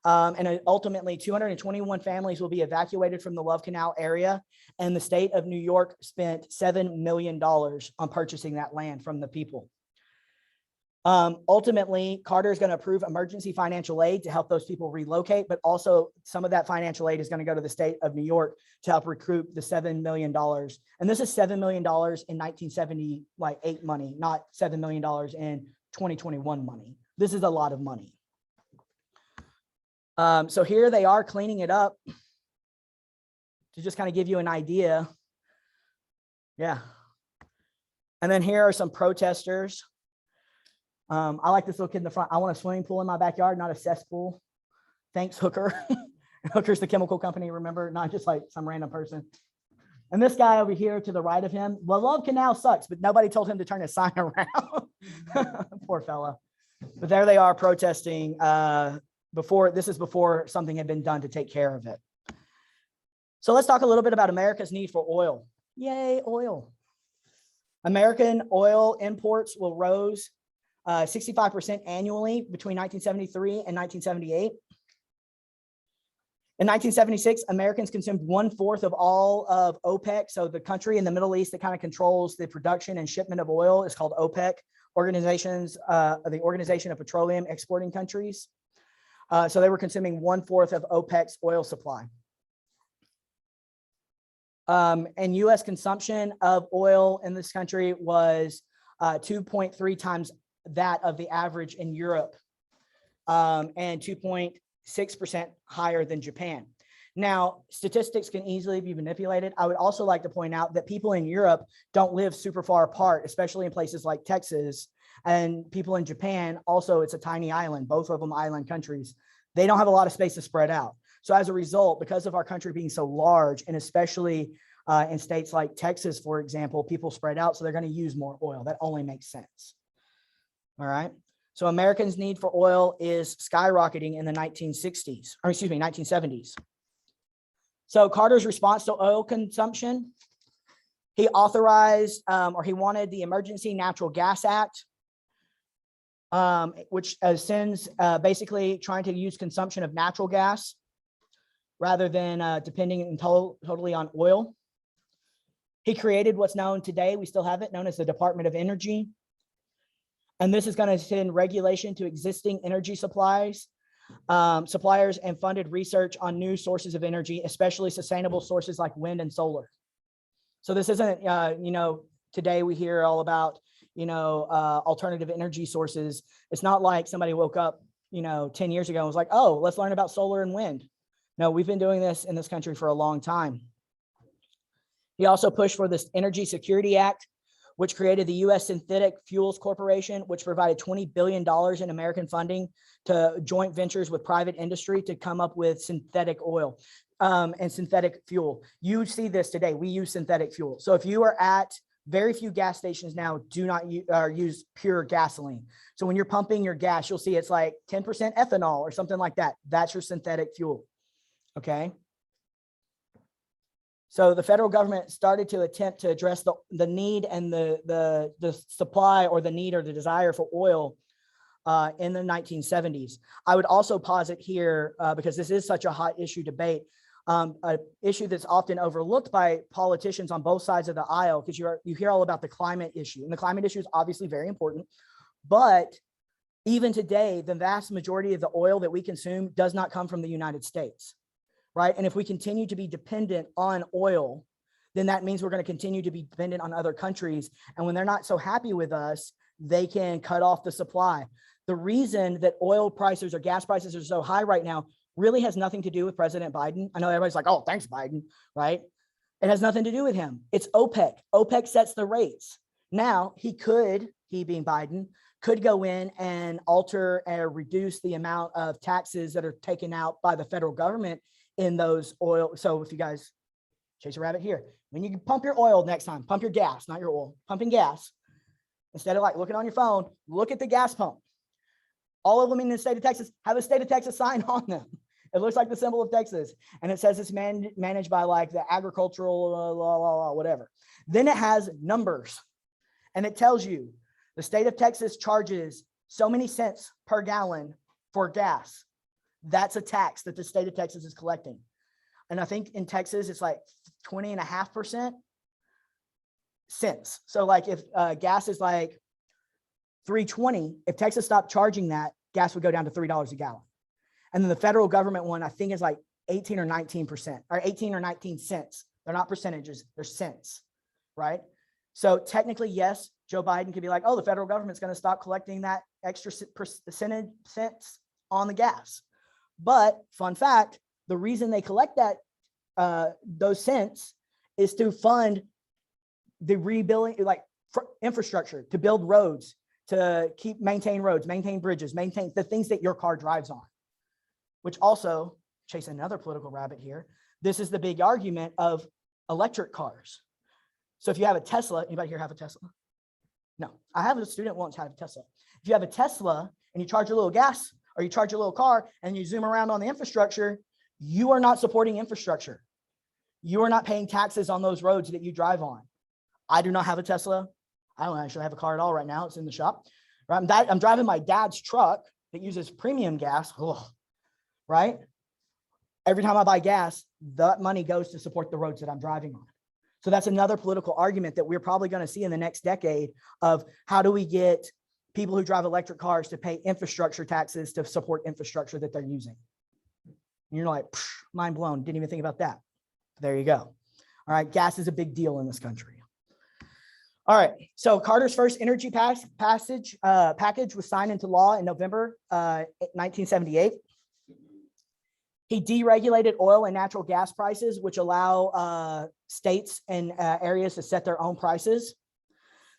And ultimately, 221 families will be evacuated from the Love Canal area. And the state of New York spent $7 million on purchasing that land from the people. Ultimately, Carter is going to approve emergency financial aid to help those people relocate, but also some of that financial aid is going to go to the state of New York to help recoup the $7 million. And this is $7 million in 1978 money, not $7 million in 2021 money. This is a lot of money. So here they are cleaning it up to just kind of give you an idea. Yeah. And then here are some protesters. I like this little kid in the front. I want a swimming pool in my backyard, not a cesspool. Thanks, Hooker. Hooker's the chemical company, remember? Not just like some random person. And this guy over here to the right of him, well, Love Canal sucks, but nobody told him to turn his sign around. Poor fella. But there they are protesting before something had been done to take care of it. So let's talk a little bit about America's need for oil. Yay, oil. American oil imports will rose 65% annually between 1973 and 1978. In 1976, Americans consumed 1/4 of all of OPEC. So the country in the Middle East that kind of controls the production and shipment of oil is called OPEC, the Organization of Petroleum Exporting Countries. So they were consuming 1/4 of OPEC's oil supply. And US consumption of oil in this country was 2.3 times that of the average in Europe, and 2.6% higher than Japan. Now, statistics can easily be manipulated. I would also like to point out that people in Europe don't live super far apart, especially in places like Texas, and people in Japan, also it's a tiny island, both of them island countries. They don't have a lot of space to spread out. So as a result, because of our country being so large, and especially in states like Texas, for example, people spread out, so they're going to use more oil. That only makes sense. All right. So Americans' need for oil is skyrocketing in the 1970s. So Carter's response to oil consumption, he authorized he wanted the Emergency Natural Gas Act, which sends basically trying to use consumption of natural gas rather than depending totally on oil. He created what's known today, we still have it, known as the Department of Energy. And this is going to send regulation to existing energy suppliers and funded research on new sources of energy, especially sustainable sources like wind and solar. So this isn't, today we hear all about, alternative energy sources. It's not like somebody woke up, 10 years ago and was like, oh, let's learn about solar and wind. No, we've been doing this in this country for a long time. He also pushed for this Energy Security Act, which created the U.S. Synthetic Fuels Corporation, which provided $20 billion in American funding to joint ventures with private industry to come up with synthetic oil and synthetic fuel. You see this today. We use synthetic fuel. So if you are at very few gas stations now, do not use pure gasoline. So when you're pumping your gas, you'll see it's like 10% ethanol or something like that. That's your synthetic fuel. Okay. So the federal government started to attempt to address the need and the supply or the need or the desire for oil in the 1970s. I would also posit here, because this is such a hot issue debate, an issue that's often overlooked by politicians on both sides of the aisle, because you hear all about the climate issue. And the climate issue is obviously very important. But even today, the vast majority of the oil that we consume does not come from the United States. Right? And if we continue to be dependent on oil, then that means we're going to continue to be dependent on other countries. And when they're not so happy with us, they can cut off the supply. The reason that oil prices or gas prices are so high right now really has nothing to do with President Biden. I know everybody's like, oh, thanks, Biden, right? It has nothing to do with him. It's OPEC. OPEC sets the rates. Now he being Biden, could go in and alter or reduce the amount of taxes that are taken out by the federal government in those oil. So if you guys chase a rabbit here, when you pump your oil next time, pump your gas, not your oil, pumping gas. Instead of like looking on your phone, look at the gas pump. All of them in the state of Texas have a state of Texas sign on them. It looks like the symbol of Texas. And it says it's managed by like the agricultural, whatever. Then it has numbers. And it tells you the state of Texas charges so many cents per gallon for gas. That's a tax that the state of Texas is collecting. And I think in Texas, it's like 20.5% cents. So like if gas is like $3.20, if Texas stopped charging that, gas would go down to $3 a gallon. And then the federal government one, I think is like 18 or 19%, or 18 or 19 cents. They're not percentages, they're cents, right? So technically, yes, Joe Biden could be like, oh, the federal government's going to stop collecting that extra percentage cents on the gas. But fun fact, the reason they collect that those cents is to fund the rebuilding, like infrastructure, to build roads, to maintain roads, maintain bridges, maintain the things that your car drives on. Which also, chase another political rabbit here, this is the big argument of electric cars. So if you have a Tesla, anybody here have a Tesla? No, I have a student once had a Tesla. If you have a Tesla and you charge your little gas or you charge your little car and you zoom around on the infrastructure, you are not supporting infrastructure. You are not paying taxes on those roads that you drive on. I do not have a Tesla. I don't actually have a car at all right now. It's in the shop. Right? I'm driving my dad's truck that uses premium gas. Ugh. Right? Every time I buy gas, that money goes to support the roads that I'm driving on. So that's another political argument that we're probably going to see in the next decade of how do we get people who drive electric cars to pay infrastructure taxes to support infrastructure that they're using. And you're like, mind blown. Didn't even think about that. There you go. All right. Gas is a big deal in this country. All right. So Carter's first energy package was signed into law in November 1978. He deregulated oil and natural gas prices, which allow states and areas to set their own prices.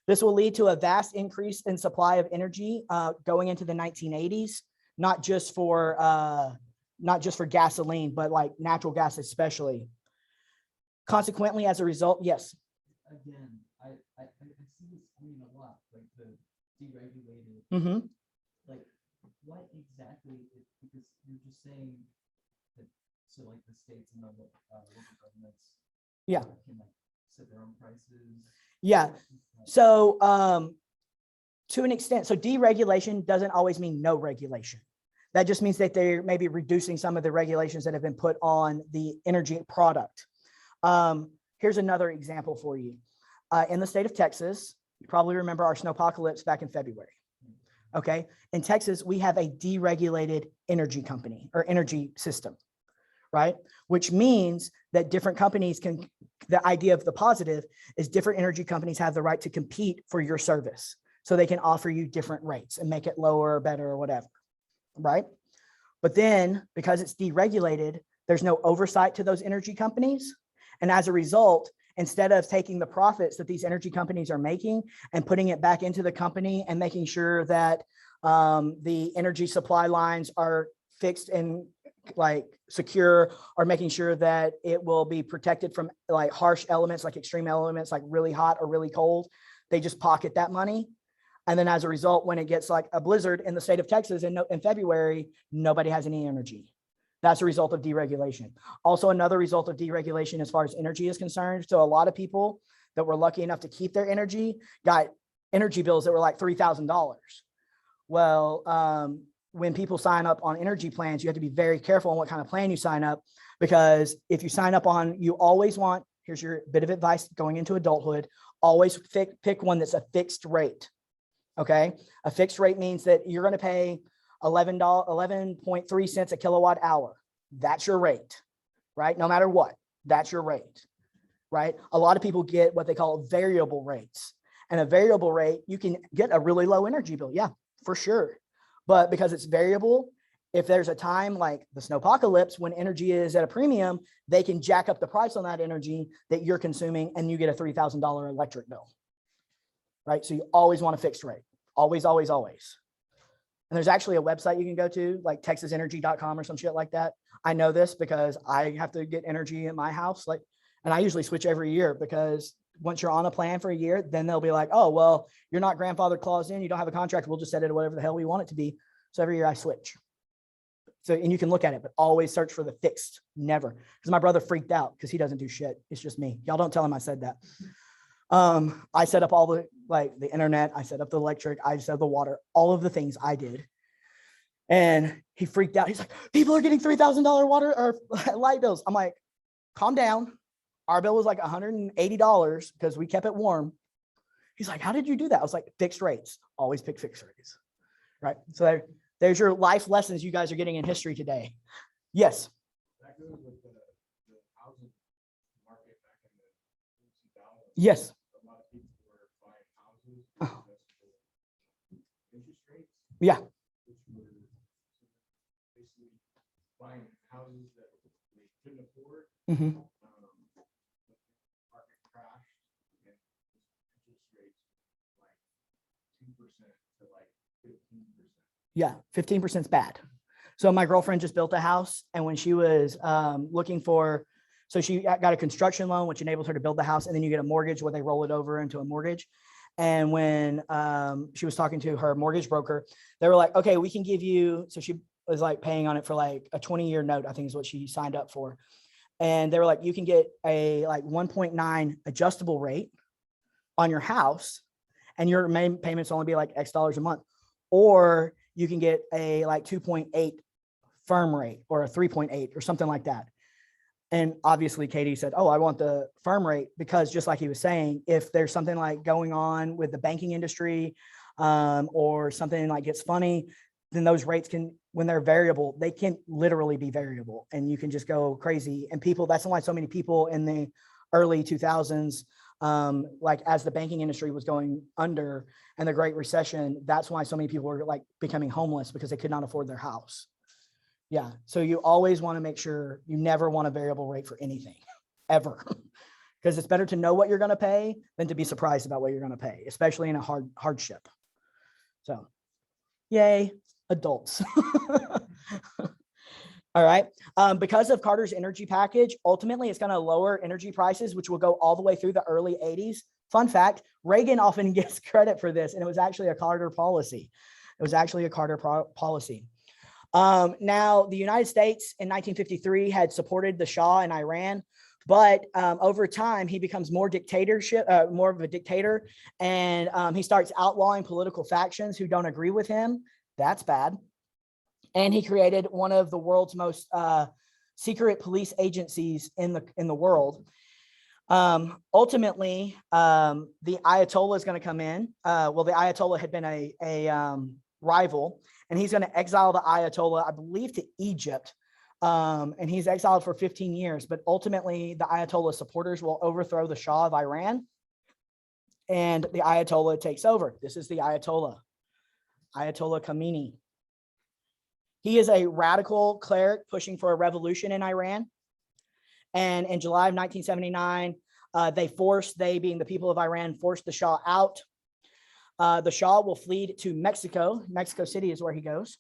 This will lead to a vast increase in supply of energy going into the 1980s, not just for gasoline, but like natural gas especially. Consequently, as a result, yes. Again, I see this a lot, like the deregulated. Mm-hmm. Like, what exactly? Because you're just saying that, so like the states and the local governments, yeah, can like set their own prices. Yeah. So to an extent, so deregulation doesn't always mean no regulation. That just means that they're maybe reducing some of the regulations that have been put on the energy product. Here's another example for you. In the state of Texas, you probably remember our snowpocalypse back in February. Okay. In Texas, we have a deregulated energy company or energy system, right? Which means that different companies can, the idea of the positive is different energy companies have the right to compete for your service. So they can offer you different rates and make it lower or better or whatever, right? But then because it's deregulated, there's no oversight to those energy companies. And as a result, instead of taking the profits that these energy companies are making and putting it back into the company and making sure that the energy supply lines are fixed and like secure, or making sure that it will be protected from like harsh elements, like extreme elements, like really hot or really cold, they just pocket that money. And then as a result, when it gets like a blizzard in the state of Texas in February, nobody has any energy. That's a result of deregulation. Also, another result of deregulation as far as energy is concerned. So a lot of people that were lucky enough to keep their energy got energy bills that were like $3,000. Well, when people sign up on energy plans, you have to be very careful on what kind of plan you sign up, because if you sign up on, you always want, here's your bit of advice going into adulthood, always pick one that's a fixed rate. Okay. A fixed rate means that you're going to pay $11.3 cents a kilowatt hour. That's your rate, right? No matter what, that's your rate, right? A lot of people get what they call variable rates, and a variable rate, you can get a really low energy bill. Yeah, for sure. But because it's variable, if there's a time like the snowpocalypse when energy is at a premium, they can jack up the price on that energy that you're consuming and you get a $3,000 electric bill, right? So you always want a fixed rate, always, always, always. And there's actually a website you can go to, like texasenergy.com or some shit like that. I know this because I have to get energy in my house, like, and I usually switch every year because once you're on a plan for a year, then they'll be like, oh, well, you're not grandfathered clause in, you don't have a contract, we'll just set it to whatever the hell we want it to be. So every year I switch. So, and you can look at it, but always search for the fixed, never. Because my brother freaked out because he doesn't do shit. It's just me. Y'all don't tell him I said that. I set up all the, like the internet, I set up the electric, I set up the water, all of the things I did. And he freaked out. He's like, people are getting $3,000 water or light bills. I'm like, calm down. Our bill was like $180 because we kept it warm. He's like, how did you do that? I was like, fixed rates. Always pick fixed rates. Right. So there's your life lessons you guys are getting in history today. Yes. That goes with the housing market back in the 2000s. Yes. A lot of people were buying houses Oh. because of interest rates. Yeah. Which were basically buying houses that they couldn't afford. Mm-hmm. The market crashed and interest rates like 2% to like 15%. Yeah, 15% is bad. So my girlfriend just built a house, and when she was looking for, so she got a construction loan, which enables her to build the house, and then you get a mortgage where they roll it over into a mortgage. And when she was talking to her mortgage broker, they were like, okay, we can give you, so she was like paying on it for like a 20-year note, I think is what she signed up for. And they were like, you can get a like 1.9 adjustable rate on your house, and your main payments only be like X dollars a month. Or you can get a like 2.8 firm rate or a 3.8 or something like that. And obviously Katie said, oh, I want the firm rate, because just like he was saying, if there's something like going on with the banking industry or something like gets funny, then those rates can, when they're variable, they can literally be variable and you can just go crazy. And people, that's why so many people in the early 2000s, like as the banking industry was going under and the Great Recession, that's why so many people were like becoming homeless because they could not afford their house. Yeah. So you always want to make sure you never want a variable rate for anything ever, because it's better to know what you're going to pay than to be surprised about what you're going to pay, especially in a hardship. So yay, adults. All right. Because of Carter's energy package, ultimately it's going to lower energy prices, which will go all the way through the early 80s. Fun fact, Reagan often gets credit for this, and it was actually a Carter policy. It was actually a Carter policy. Now, the United States in 1953 had supported the Shah in Iran, but over time, he becomes more of a dictator, and he starts outlawing political factions who don't agree with him. That's bad. And he created one of the world's most secret police agencies in the world. Ultimately, the Ayatollah is going to come in. Well, the Ayatollah had been a rival, and he's going to exile the Ayatollah, I believe, to Egypt. And he's exiled for 15 years. But ultimately, the Ayatollah supporters will overthrow the Shah of Iran, and the Ayatollah takes over. This is the Ayatollah Khomeini. He is a radical cleric pushing for a revolution in Iran. And in July of 1979, they being the people of Iran, forced the Shah out. The Shah will flee to Mexico. Mexico City is where he goes.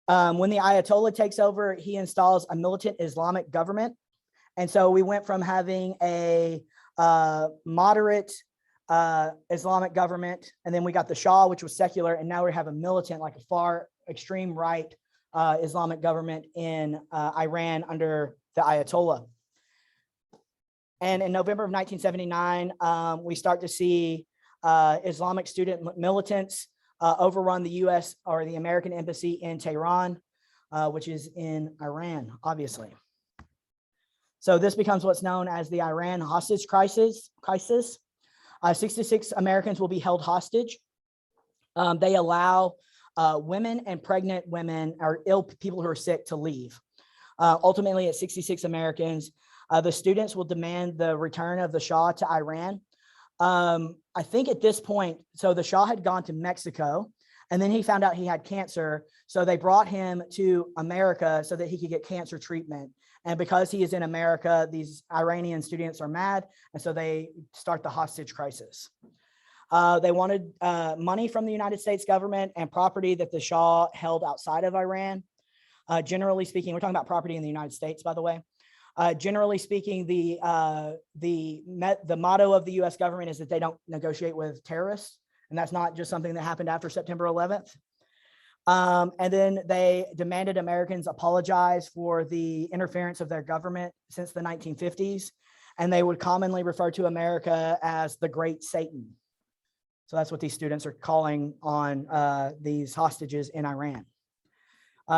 When the Ayatollah takes over, he installs a militant Islamic government. And so we went from having a moderate Islamic government, and then we got the Shah, which was secular, and now we have a militant, like a far extreme right Islamic government in Iran under the Ayatollah. And in November of 1979, we start to see Islamic student militants overrun the U.S. or the American embassy in Tehran, which is in Iran, obviously. So this becomes what's known as the Iran hostage crisis. 66 Americans will be held hostage. They allow women and pregnant women or ill people who are sick to leave. Ultimately, at 66 Americans, the students will demand the return of the Shah to Iran. I think at this point, so the Shah had gone to Mexico. And then he found out he had cancer. So they brought him to America so that he could get cancer treatment. And because he is in America, these Iranian students are mad. And so they start the hostage crisis. They wanted money from the United States government and property that the Shah held outside of Iran. Generally speaking, we're talking about property in the United States, by the way. Generally speaking, the motto of the US government is that they don't negotiate with terrorists. And that's not just something that happened after September 11th. And then they demanded Americans apologize for the interference of their government since the 1950s. And they would commonly refer to America as the Great Satan. So that's what these students are calling on these hostages in Iran.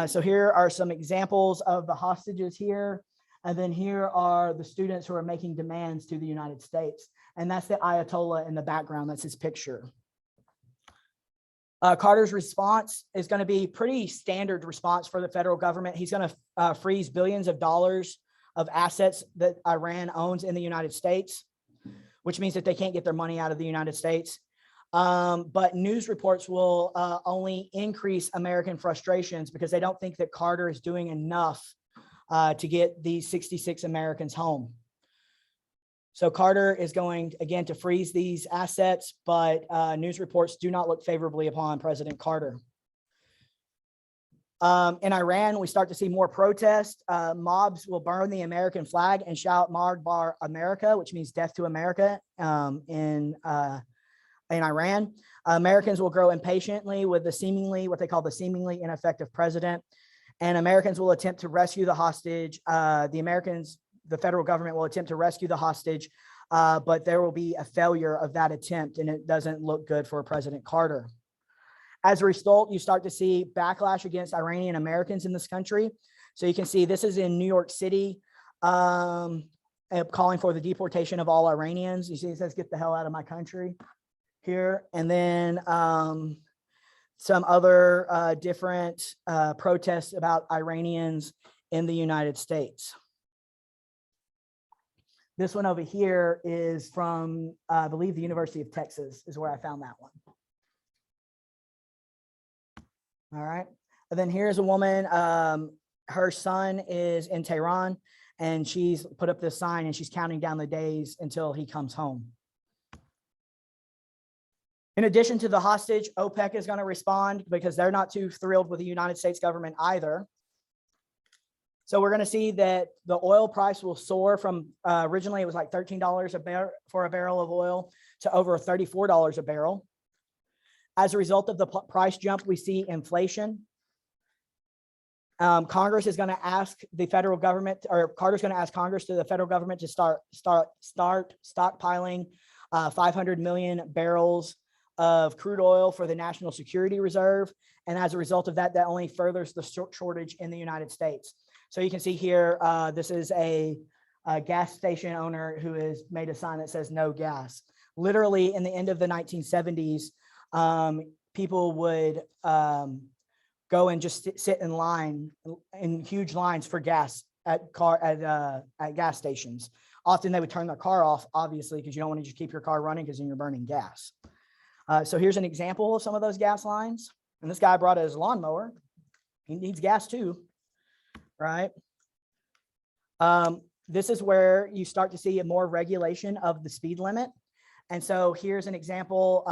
So here are some examples of the hostages here. And then here are the students who are making demands to the United States. And that's the Ayatollah in the background. That's his picture. Carter's response is going to be pretty standard response for the federal government. He's going to freeze billions of dollars of assets that Iran owns in the United States, which means that they can't get their money out of the United States. But news reports will only increase American frustrations because they don't think that Carter is doing enough to get these 66 Americans home. So Carter is going, again, to freeze these assets, but news reports do not look favorably upon President Carter. In Iran, we start to see more protests. Mobs will burn the American flag and shout Marg America, which means death to America in Iran. Americans will grow impatiently with the seemingly, what they call the seemingly ineffective president. And Americans will attempt to rescue the hostage. The federal government will attempt to rescue the hostage, but there will be a failure of that attempt, and it doesn't look good for President Carter. As a result, you start to see backlash against Iranian Americans in this country. So you can see this is in New York City, calling for the deportation of all Iranians. You see it says, "Get the hell out of my country" here. And then some other different protests about Iranians in the United States. This one over here is from, I believe, the University of Texas is where I found that one. All right. And then here's a woman, her son is in Tehran, and she's put up this sign and she's counting down the days until he comes home. In addition to the hostage, OPEC is going to respond because they're not too thrilled with the United States government either. So we're going to see that the oil price will soar from originally it was like $13 for a barrel of oil to over $34 a barrel. As a result of the price jump, we see inflation. Congress is going to ask the federal government, or Carter's going to ask Congress to the federal government to start stockpiling 500 million barrels of crude oil for the National Security Reserve. And as a result of that, that only furthers the shortage in the United States. So you can see here, this is a gas station owner who has made a sign that says no gas. Literally in the end of the 1970s, people would go and just sit in line in huge lines for gas at gas stations. Often they would turn their car off, obviously, because you don't want to just keep your car running because then you're burning gas. So here's an example of some of those gas lines. And this guy brought his lawnmower. He needs gas too, right? This is where you start to see a more regulation of the speed limit. And so here's an example.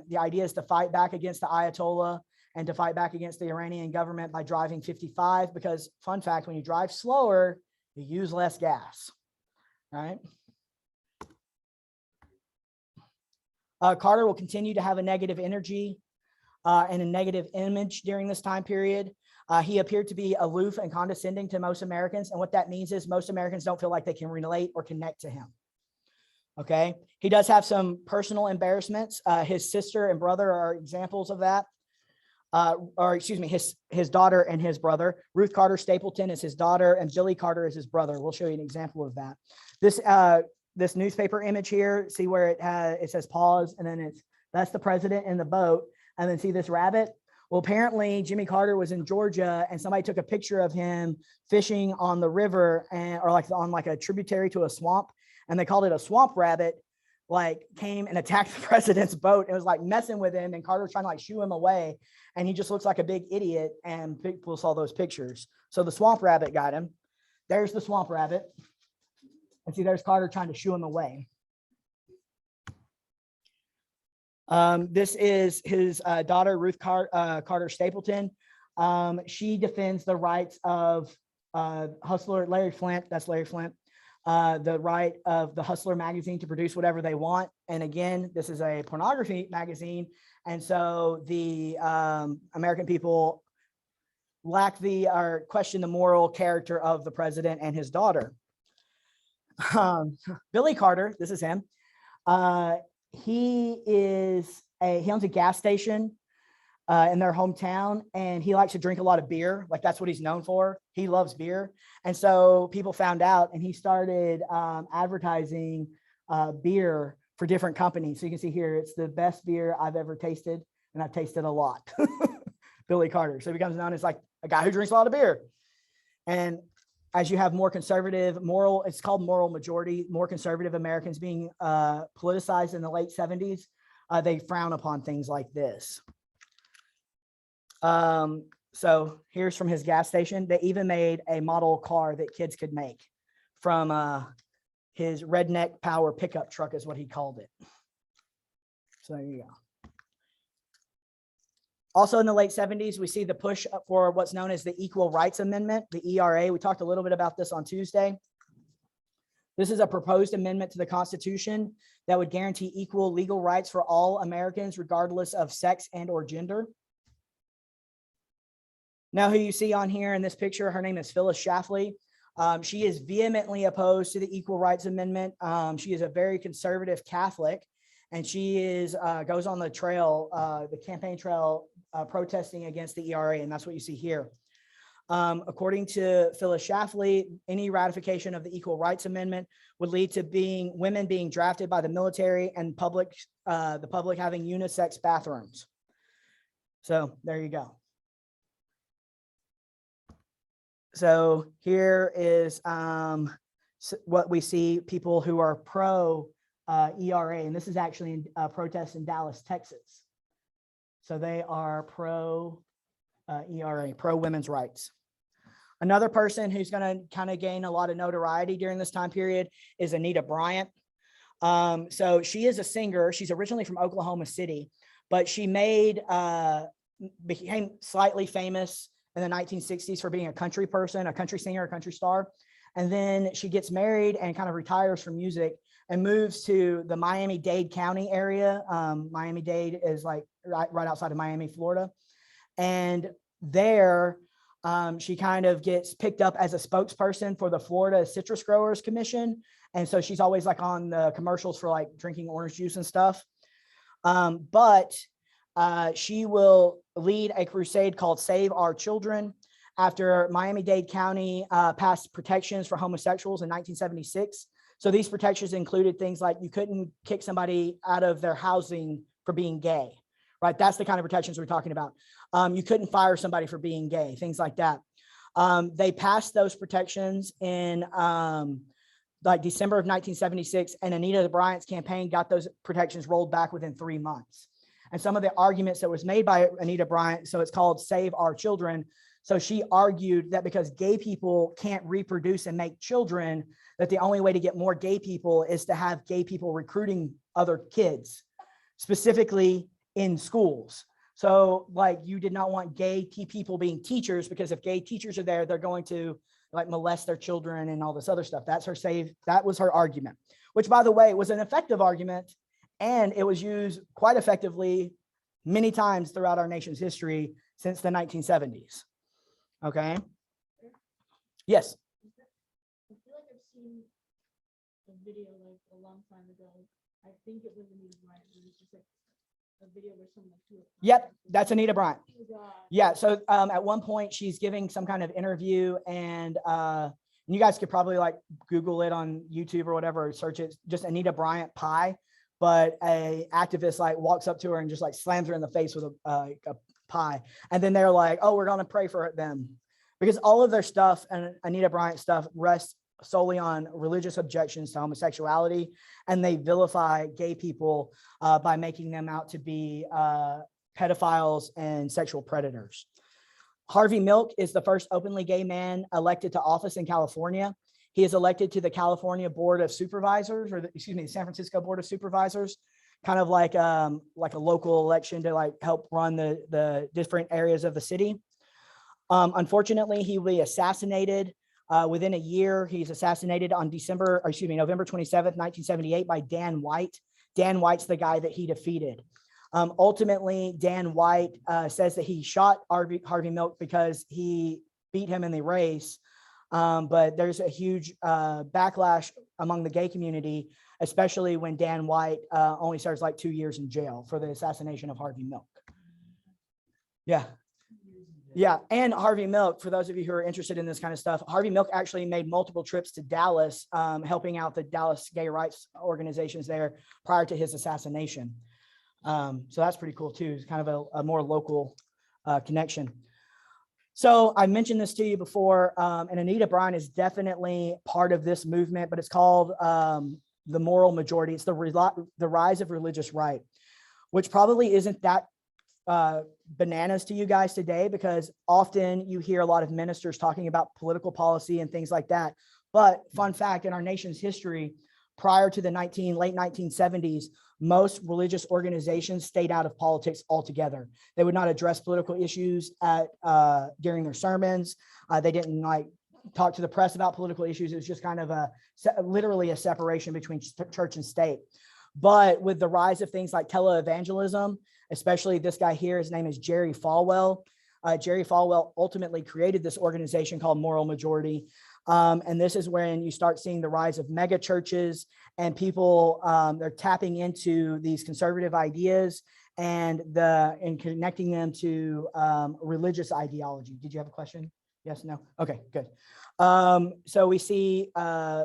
The idea is to fight back against the Ayatollah and to fight back against the Iranian government by driving 55, because fun fact, when you drive slower, you use less gas, right? Carter will continue to have a negative energy and a negative image during this time period. He appeared to be aloof and condescending to most Americans. And what that means is most Americans don't feel like they can relate or connect to him. Okay. He does have some personal embarrassments. His sister and brother are examples of that. Or excuse me, his daughter and his brother. Ruth Carter Stapleton is his daughter and Billy Carter is his brother. We'll show you an example of that. This newspaper image here, see where it says pause, and then that's the president in the boat. And then see this rabbit? Well, apparently Jimmy Carter was in Georgia and somebody took a picture of him fishing on the river or on like a tributary to a swamp. And they called it a swamp rabbit like came and attacked the president's boat and was like messing with him, and Carter was trying to like shoo him away, and he just looks like a big idiot, and people saw those pictures. So the swamp rabbit got him. There's the swamp rabbit. And see, there's Carter trying to shoo him away. This is his daughter, Ruth Carter Stapleton. She defends the rights of Hustler, Larry Flint, that's Larry Flint, the right of the Hustler magazine to produce whatever they want. And again, this is a pornography magazine. And so the American people lack or question the moral character of the president and his daughter. Billy Carter, this is him. He owns a gas station in their hometown, and he likes to drink a lot of beer. Like that's what he's known for. He loves beer. And so people found out, and he started advertising beer for different companies. So you can see here, it's the best beer I've ever tasted, and I've tasted a lot. Billy Carter. So he becomes known as like a guy who drinks a lot of beer. And as you have more conservative, it's called moral majority, more conservative Americans being politicized in the late 70s, they frown upon things like this. So here's from his gas station. They even made a model car that kids could make from his redneck power pickup truck is what he called it. So there you go. Also in the late 70s, we see the push for what's known as the Equal Rights Amendment, the ERA. We talked a little bit about this on Tuesday. This is a proposed amendment to the Constitution that would guarantee equal legal rights for all Americans, regardless of sex and or gender. Now, who you see on here in this picture, her name is Phyllis Schlafly. She is vehemently opposed to the Equal Rights Amendment. She is a very conservative Catholic, and she goes on the trail, the campaign trail, protesting against the ERA, and that's what you see here. According to Phyllis Schlafly, any ratification of the Equal Rights Amendment would lead to women being drafted by the military and the public having unisex bathrooms. So there you go. So here is what we see, people who are pro ERA, and this is actually a protest in Dallas, Texas. So they are pro ERA, pro women's rights. Another person who's going to kind of gain a lot of notoriety during this time period is Anita Bryant. So she is a singer. She's originally from Oklahoma City, but she became slightly famous in the 1960s for being a country person, a country singer, a country star. And then she gets married and kind of retires from music and moves to the Miami-Dade County area. Miami-Dade is like right outside of Miami, Florida. And there, she kind of gets picked up as a spokesperson for the Florida Citrus Growers Commission. And so she's always like on the commercials for like drinking orange juice and stuff. But she will lead a crusade called Save Our Children after Miami-Dade County passed protections for homosexuals in 1976. So these protections included things like you couldn't kick somebody out of their housing for being gay, right? That's the kind of protections we're talking about. You couldn't fire somebody for being gay, things like that. They passed those protections in like December of 1976, and Anita Bryant's campaign got those protections rolled back within 3 months. And some of the arguments that was made by Anita Bryant, so it's called Save Our Children. So she argued that because gay people can't reproduce and make children, that the only way to get more gay people is to have gay people recruiting other kids, specifically in schools. So like you did not want gay people being teachers, because if gay teachers are there, they're going to like molest their children and all this other stuff. That was her argument, which by the way, was an effective argument. And it was used quite effectively many times throughout our nation's history since the 1970s. Okay. Yes. I feel like I've seen a video like a long time ago. I think it was Anita Bryant. It was just like a video where someone like threw a punch. Yep, that's Anita Bryant. Oh my God. Yeah. So at one point she's giving some kind of interview, and you guys could probably like Google it on YouTube or whatever, or search it, just Anita Bryant pie. But a activist like walks up to her and just like slams her in the face with a pie. And then they're like, oh, we're going to pray for them, because all of their stuff and Anita Bryant stuff rests solely on religious objections to homosexuality, and they vilify gay people by making them out to be pedophiles and sexual predators. Harvey Milk is the first openly gay man elected to office in California. He is elected to the California Board of Supervisors, or the San Francisco Board of Supervisors, kind of like a local election to like help run the different areas of the city. Unfortunately, he will be assassinated within a year. He's assassinated on November 27th, 1978 by Dan White. Dan White's the guy that he defeated. Ultimately, Dan White says that he shot Harvey Milk because he beat him in the race. But there's a huge backlash among the gay community, especially when Dan White only serves like 2 years in jail for the assassination of Harvey Milk. Yeah. Yeah, and Harvey Milk, for those of you who are interested in this kind of stuff, Harvey Milk actually made multiple trips to Dallas, helping out the Dallas gay rights organizations there prior to his assassination. So that's pretty cool too. It's kind of a more local connection. So I mentioned this to you before, and Anita Bryant is definitely part of this movement, but it's called the moral majority. It's the rise of religious right, which probably isn't that bananas to you guys today, because often you hear a lot of ministers talking about political policy and things like that. But fun fact, in our nation's history, prior to the late 1970s, most religious organizations stayed out of politics altogether. They would not address political issues during their sermons. They didn't like talk to the press about political issues. It was just kind of literally a separation between church and state. But with the rise of things like televangelism, especially this guy here, his name is Jerry Falwell. Jerry Falwell ultimately created this organization called Moral Majority. And this is when you start seeing the rise of mega churches and people, they're tapping into these conservative ideas and connecting them to religious ideology. Did you have a question? Yes, no? Okay, good. So we see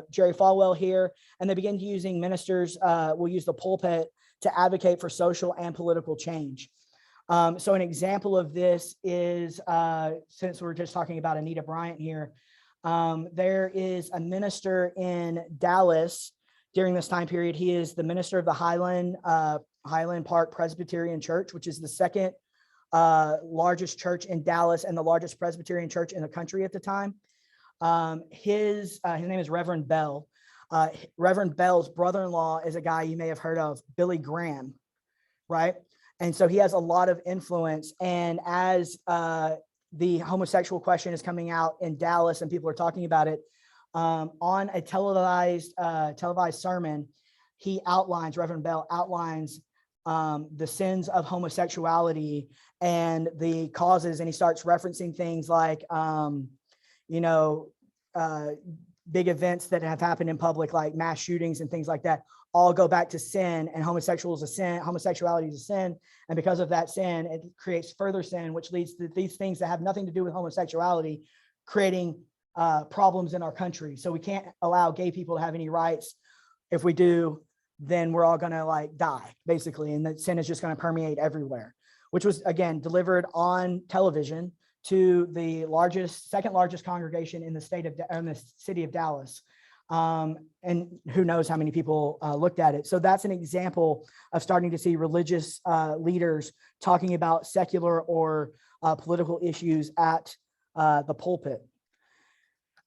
Jerry Falwell here, and they begin using ministers, will use the pulpit to advocate for social and political change. So an example of this is, since we're just talking about Anita Bryant here, there is a minister in Dallas during this time period. He is the minister of the Highland Park Presbyterian Church, which is the second largest church in Dallas and the largest Presbyterian church in the country at the time. His name is Reverend Bell. Reverend Bell's brother-in-law is a guy you may have heard of, Billy Graham, right? And so he has a lot of influence. And as the homosexual question is coming out in Dallas and people are talking about it, on a televised sermon, Reverend Bell outlines the sins of homosexuality and the causes, and he starts referencing things like, big events that have happened in public, like mass shootings and things like that, all go back to sin, and homosexuality is a sin. And because of that sin, it creates further sin, which leads to these things that have nothing to do with homosexuality, creating problems in our country. So we can't allow gay people to have any rights. If we do, then we're all gonna like die, basically. And that sin is just gonna permeate everywhere, which was, again, delivered on television to the second largest congregation in the city of Dallas. And who knows how many people looked at it. So that's an example of starting to see religious leaders talking about secular or political issues at the pulpit.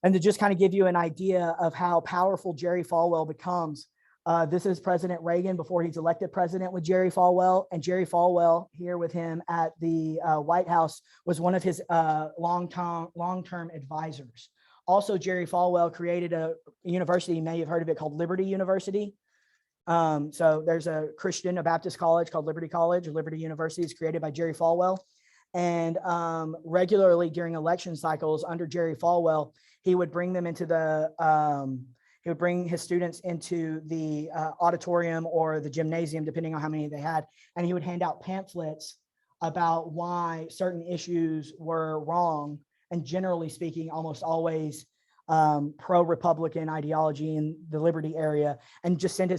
And to just kind of give you an idea of how powerful Jerry Falwell becomes, this is President Reagan before he's elected president with Jerry Falwell. And Jerry Falwell, here with him at the White House, was one of his long-term advisors. Also, Jerry Falwell created a university, you may have heard of it, called Liberty University. So there's a Baptist college called Liberty College. Liberty University is created by Jerry Falwell. And regularly during election cycles under Jerry Falwell, he would bring them into he would bring his students into the auditorium or the gymnasium, depending on how many they had. And he would hand out pamphlets about why certain issues were wrong. And generally speaking, almost always pro-Republican ideology in the Liberty area, and just send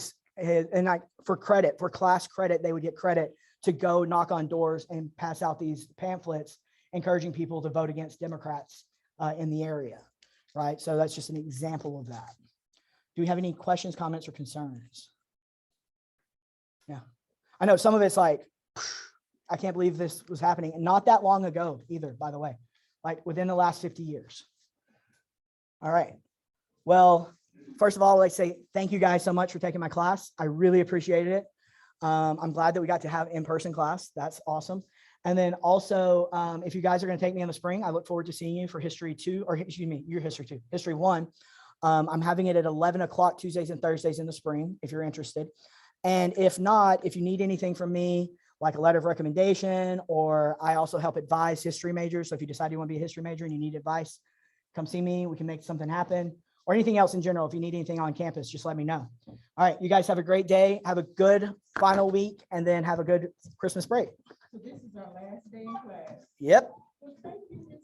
for class credit, they would get credit to go knock on doors and pass out these pamphlets, encouraging people to vote against Democrats in the area. right? So that's just an example of that. Do we have any questions, comments, or concerns? Yeah. I know some of it's like, I can't believe this was happening. And not that long ago either, by the way, like within the last 50 years. All right. Well, first of all, I'd say thank you guys so much for taking my class. I really appreciated it. I'm glad that we got to have in-person class. That's awesome. And then also, if you guys are going to take me in the spring, I look forward to seeing you for History 2, or excuse me, your History 2, History 1. I'm having it at 11 o'clock Tuesdays and Thursdays in the spring, if you're interested. And if not, if you need anything from me, like a letter of recommendation, or I also help advise history majors. So if you decide you want to be a history major and you need advice, come see me. We can make something happen, or anything else in general. If you need anything on campus, just let me know. All right. You guys have a great day. Have a good final week, and then have a good Christmas break. So this is our last day in class. Yep. Well, thank you, Ms.